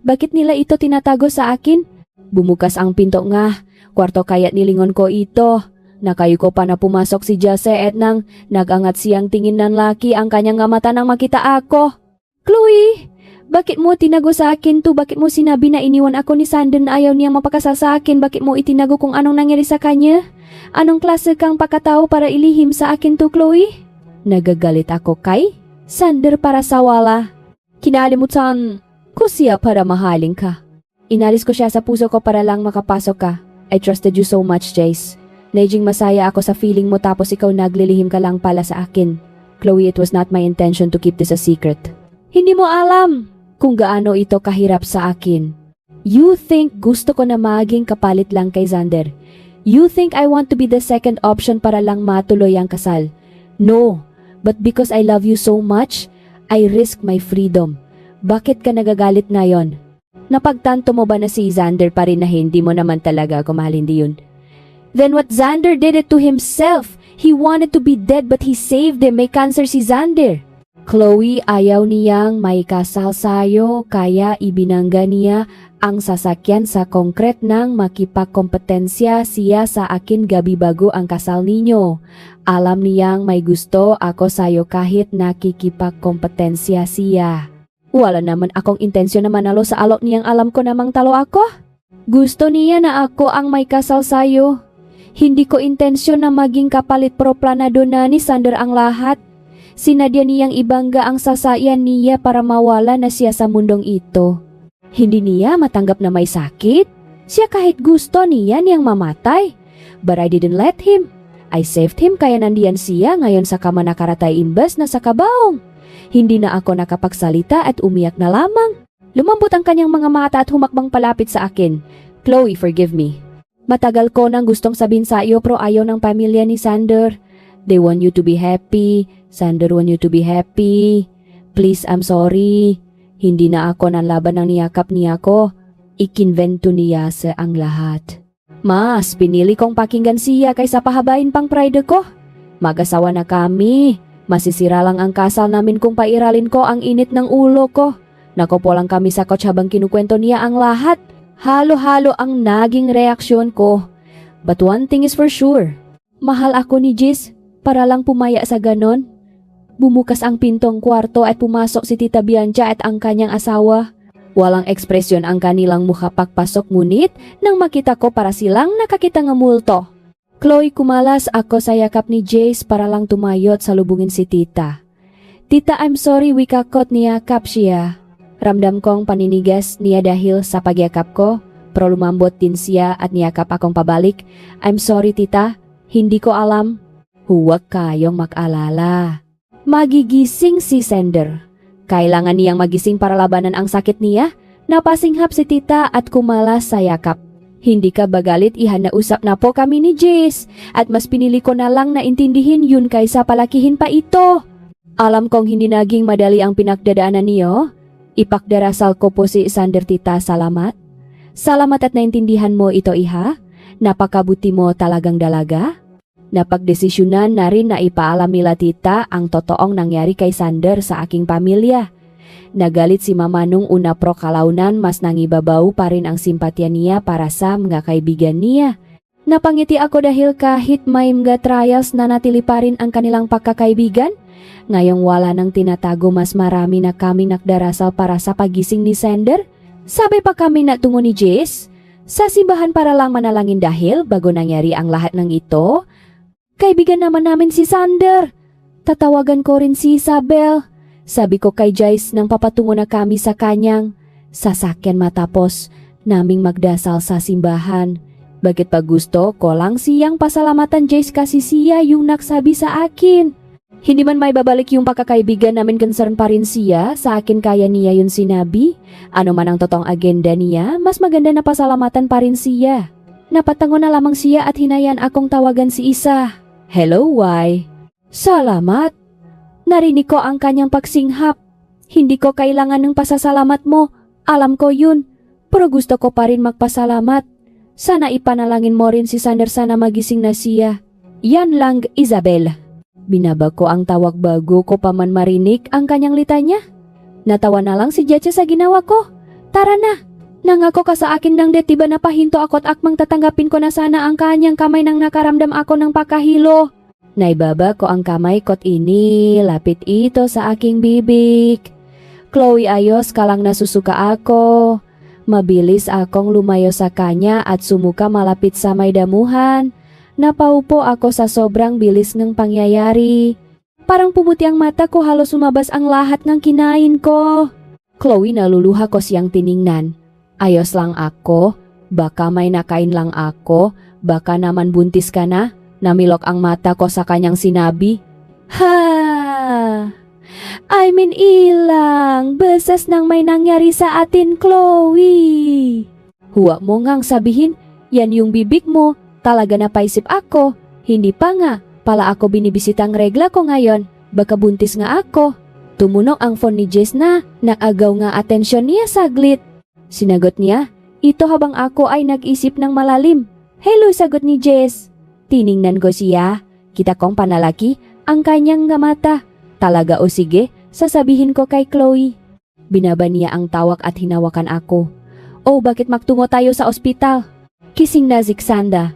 Bakit nila ito tinatago sa akin? Bumukas ang pinto nga. Kwarto kaya't nilingon ko ito. Nakayo ko pa na pumasok si Jose at nang nagangat siyang tingin ng laki ang kanyang nga mata nang makita ako. Chloe, bakit mo tinago sa akin to? Bakit mo sinabi na iniwan ako ni Sander na ayaw niyang mapakasal sa akin? Bakit mo itinago kung anong nangyari sa kanya? Anong klase kang pakatao para ilihim sa akin to, Chloe? Nagagalit ako kay Sander para sa wala. Kinalimutan ko siya para mahalin ka. Inalis ko siya sa puso ko para lang makapasok ka. I trusted you so much, Jace. Naijing masaya ako sa feeling mo tapos ikaw naglilihim ka lang pala sa akin. Chloe, it was not my intention to keep this a secret. Hindi mo alam kung gaano ito kahirap sa akin. You think gusto ko na maging kapalit lang kay Sander. You think I want to be the second option para lang matuloy ang kasal. No, but because I love you so much, I risk my freedom. Bakit ka nagagalit na yon? Napagtanto mo ba na si Sander pa rin na hindi mo naman talaga ako mahal, hindi yun? Then what Sander did it to himself. He wanted to be dead but he saved him. May cancer si Sander. Chloe, ayaw niyang may kasal sa'yo kaya ibinangga niya ang sasakyan sa konkret nang makipagkompetensya siya sa akin gabi bago ang kasal ninyo. Alam niyang may gusto ako sa'yo kahit nakikipagkompetensya siya. Wala naman akong intensyon na manalo sa alok niyang alam ko namang talo ako. Gusto niya na ako ang may kasal sa'yo. Hindi ko intensyon na maging kapalit pro planado na ni Sander ang lahat. Sinadya niyang ibangga ang sasakyan niya para mawala na siya sa mundong ito. Hindi niya matanggap na may sakit. Siya kahit gusto niya niyang mamatay. But I didn't let him. I saved him kaya nandiyan siya ngayon sa kama nakaratay imbes na sa kabaong. Hindi na ako nakapagsalita at umiyak na lamang. Lumambot ang kanyang mga mata at humakbang palapit sa akin. Chloe, forgive me. Matagal ko nang gustong sabihin sa iyo pero ayaw ng pamilya ni Sander. They want you to be happy. Sander want you to be happy. Please, I'm sorry. Hindi na ako nanlaban ng niyakap niya ko. Ikinvento niya sa ang lahat. Mas, pinili kong pakinggan siya kaysa pahabain pang pride ko. Mag-asawa na kami. Masisira lang ang kasal namin kung pairalin ko ang init ng ulo ko. Nakopo lang kami sa couch habang kinukwento niya ang lahat. Halo-halo ang naging reaksyon ko. But one thing is for sure. Mahal ako ni Jis. Para lang pumaya sa ganon. Bumukas ang pintong kwarto at pumasok si Tita Bianca at ang kanyang asawa. Walang ekspresyon ang kanilang mukha pagpasok ngunit nang makita ko para silang nakakita ng multo. Chloe, kumalas ako sa yakap ni Jace para lang tumayot sa lubungin si Tita. Tita, I'm sorry wikakot niyakap siya. Ramdam kong paninigas niya dahil sa pagyakap ko. Pero lumambot din siya at niyakap akong pabalik. I'm sorry Tita, hindi ko alam. Huwag kayong mag-alala. Magigising si Sander. Kailangan niyang magising para labanan ang sakit niya. Napasinghap si Tita at kumalas sa yakap. Hindi ka bagalit, ihanausap na po kami ni Jace. At mas pinili ko na lang na intindihin yun kaysa palakihin pa ito. Alam kong hindi naging madali ang pinagdadaanan niyo. Ipakdarasal ko po si Sander Tita, salamat. Salamat at naintindihan mo ito iha. Napakabuti mo talagang dalaga. Napagdesisyonan na rin na ipaalam nila Tita ang totoong nangyari kay Sander sa aking pamilya. Nagalit si Mama nung una pro kalaunan mas nangibabaw pa rin ang simpatya niya para sa mga kaibigan niya. Napangiti ako dahil kahit may mga trials na natili pa rin ang kanilang pagkakaibigan. Ngayong wala nang tinatago, mas marami na kami nagdarasal para sa pagising ni Sander. Sabi pa kami na tungo ni Jess sa simbahan para lang manalangin dahil bago nangyari ang lahat ng ito, kaibigan naman namin si Sander. Tatawagan ko rin si Isabel. Sabi ko kay Jace nang papatungo na kami sa kanyang sasakyan matapos naming magdasal sa simbahan. Bakit pa gusto ko lang siyang pasalamatan, Jace, kasi siya yung nagsabi sa akin. Hindi man may babalik yung pagkakaibigan namin, concern pa rin siya. Sa akin kaya niya yun sinabi. Ano man ang totoong agenda niya, mas maganda na pasalamatan pa rin siya. Napatango na lamang siya at hinayan akong tawagan si Isa. Hello, why? Salamat. Narinig ko ang kanyang pagsinghap. Hindi ko kailangan ng pasasalamat mo. Alam ko yun. Pero gusto ko pa rin magpasalamat. Sana ipanalangin mo rin si Sander, sana magising na siya. Yan lang, Isabel. Binaba ko ang tawag bago ko pa man marinig ang kanyang litanya. Natawa na lang si Jetsa sa ginawa ko. Tara na. Nangako ka sa akin ng detiba na pahinto ako at akmang tatanggapin ko na sana ang kanyang kamay nang nakaramdam ako ng pakahilo. Naibaba ko ang kamay ko't ini, lapit ito sa aking bibig. Chloe, ayos ka lang, nasusuka ako. Mabilis akong lumayo sa kanya at sumuka malapit sa may damuhan. Napaupo ako sa sobrang bilis ng pangyayari. Parang pumuti ang mata ko, halos sumabas ang lahat ng kinain ko. Chloe, naluluha ko siyang tiningnan. Ayos lang ako? Baka may nakain lang ako? Baka naman buntis ka na? Namilok ang mata ko sa kanyang sinabi. I mean ilang beses nang may nangyari sa atin, Chloe. Huwag mo ngang sabihin, yan yung bibig mo. Talaga napaisip ako. Hindi pa nga, pala ako binibisitang regla ko ngayon. Baka buntis nga ako. Tumunog ang phone ni Jess na naagaw nga atensyon niya saglit. Sinagot niya, ito habang ako ay nag-isip ng malalim. Hello, sagot ni Jess. Tiningnan ko siya. Kita kong panalaki ang kanyang nga mata. Talaga o sige, sasabihin ko kay Chloe. Binaba niya ang tawag at hinawakan ako. Oh, bakit magtungo tayo sa ospital? Kising na ziksanda.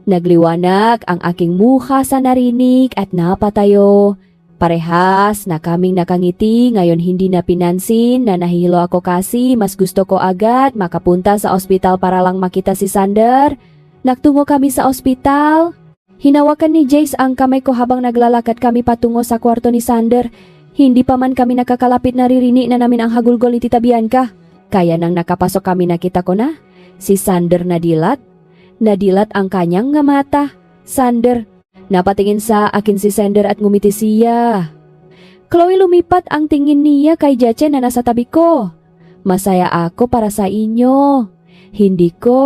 Nagliwanag ang aking mukha sa narinig at napatayo. Parehas na kaming nakangiti, ngayon hindi na pinansin na nahilo ako kasi mas gusto ko agad makapunta sa ospital para lang makita si Sander. Nagtungo kami sa ospital. Hinawakan ni Jace ang kamay ko habang naglalakad kami patungo sa kwarto ni Sander. Hindi pa man kami nakakalapit, naririnig na namin ang hagulgol ni Tita Bianca. Kaya nang nakapasok kami, nakita ko na si Sander nadilat. Nadilat ang kanyang nga mata. Sander. Napatingin sa akin si Sander at ngumiti siya. Chloe, lumipat ang tingin niya kay Jetsa na nasa tabi ko. Masaya ako para sa inyo. Hindi ko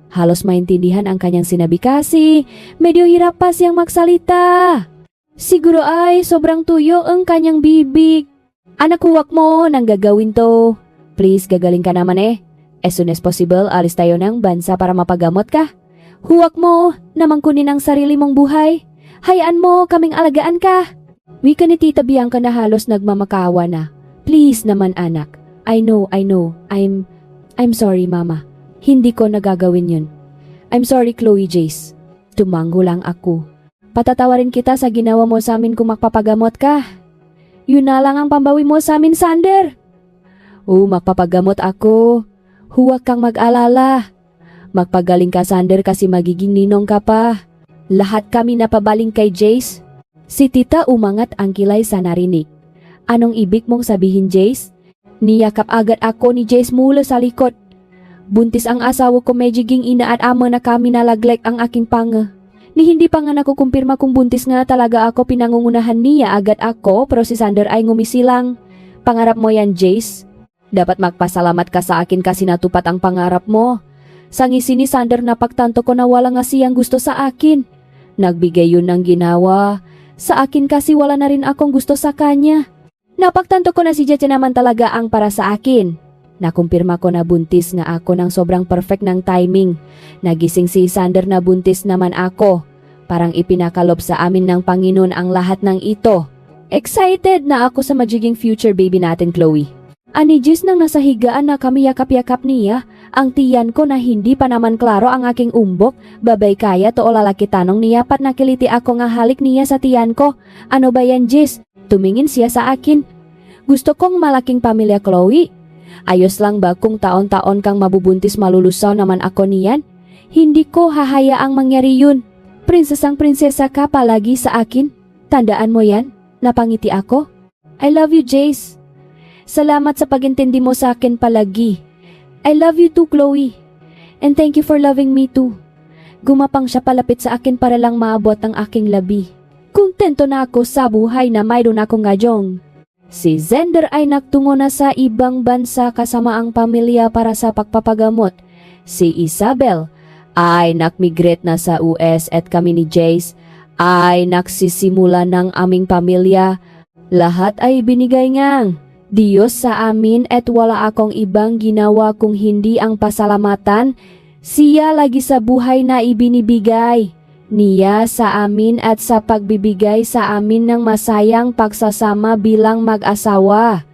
halos maintindihan ang kanyang sinabi kasi medyo hirap pa siyang magsalita. Siguro ay sobrang tuyo ang kanyang bibig. Anak, huwag mo nang gagawin to. Please, gagaling ka naman eh. As soon as possible, alis tayo ng bansa para mapagamot ka. Huwag mo namang kunin ang sarili mong buhay. Hayaan mo kaming alagaan ka. Wika ni Tita Bianca na halos nagmamakawa na. Please naman, anak. I know. I'm sorry, Mama. Hindi ko nagagawin yun. I'm sorry, Chloe, Jace. Tumango lang ako. Patatawarin kita sa ginawa mo sa amin kung magpapagamot ka. Yun na lang ang pambawi mo sa amin, Sander. Magpapagamot ako. Huwag kang mag-alala. Magpagaling ka, Sander, kasi magiging ninong ka pa. Lahat kami napabaling kay Jace. Si Tita umangat ang kilay sa narinig. Anong ibig mong sabihin, Jace? Niyakap agad ako ni Jace mula sa likod. Buntis ang asawa ko, medjiging ina at ama na kami nalaglek ang aking panga. Ni hindi pa nga nakukumpirma kung buntis nga talaga ako, pinangungunahan niya agad ako, pero si Sander ay ngumisilang. Pangarap mo yan, Jace. Dapat magpasalamat ka sa akin kasi natupat ang pangarap mo. Sa ngisi ni Sander, napagtanto ko na wala nga siyang gusto sa akin. Nagbigay yun ng ginawa. Sa akin kasi wala na rin akong gusto sa kanya. Napagtanto ko na si Jetsa naman talaga ang para sa akin. Nakumpirma ko na buntis nga ako ng sobrang perfect ng timing. Nagising si Sander na buntis naman ako. Parang ipinakalob sa amin ng Panginoon ang lahat ng ito. Excited na ako sa magiging future baby natin, Chloe. Ani Jess nang nasa higaan na kami yakap-yakap niya Ang tiyan ko na hindi pa naman klaro ang aking umbok. Babay kaya to o lalaki tanong niya pat nakiliti ako nga halik niya sa tiyan ko. Ano ba yan, Jess? Tumingin siya sa akin. Gusto kong malaking pamilya, Chloe. Ayos lang ba kung taon-taon kang mabubuntis malulusaw naman ako niyan? Hindi ko hahayaang mangyari yun. Prinsesang prinsesa ka palagi sa akin. Tandaan mo yan? Napangiti ako. I love you, Jace. Salamat sa pagintindi mo sa akin palagi. I love you too, Chloe. And thank you for loving me too. Gumapang siya palapit sa akin para lang maabot ang aking labi. Kontento na ako sa buhay na mayroon akong ngayong. Si Zender ay nagtungo na sa ibang bansa kasama ang pamilya para sa pagpapagamot. Si Isabel ay nakmigrate na sa US at kami ni Jace ay nagsisimula ng aming pamilya. Lahat ay binigay ngang Diyos sa amin at wala akong ibang ginawa kung hindi ang pasalamatan. Siya lagi sa buhay na ibinibigay niya sa amin at sa pagbibigay sa amin ng masayang pagsasama bilang mag-asawa.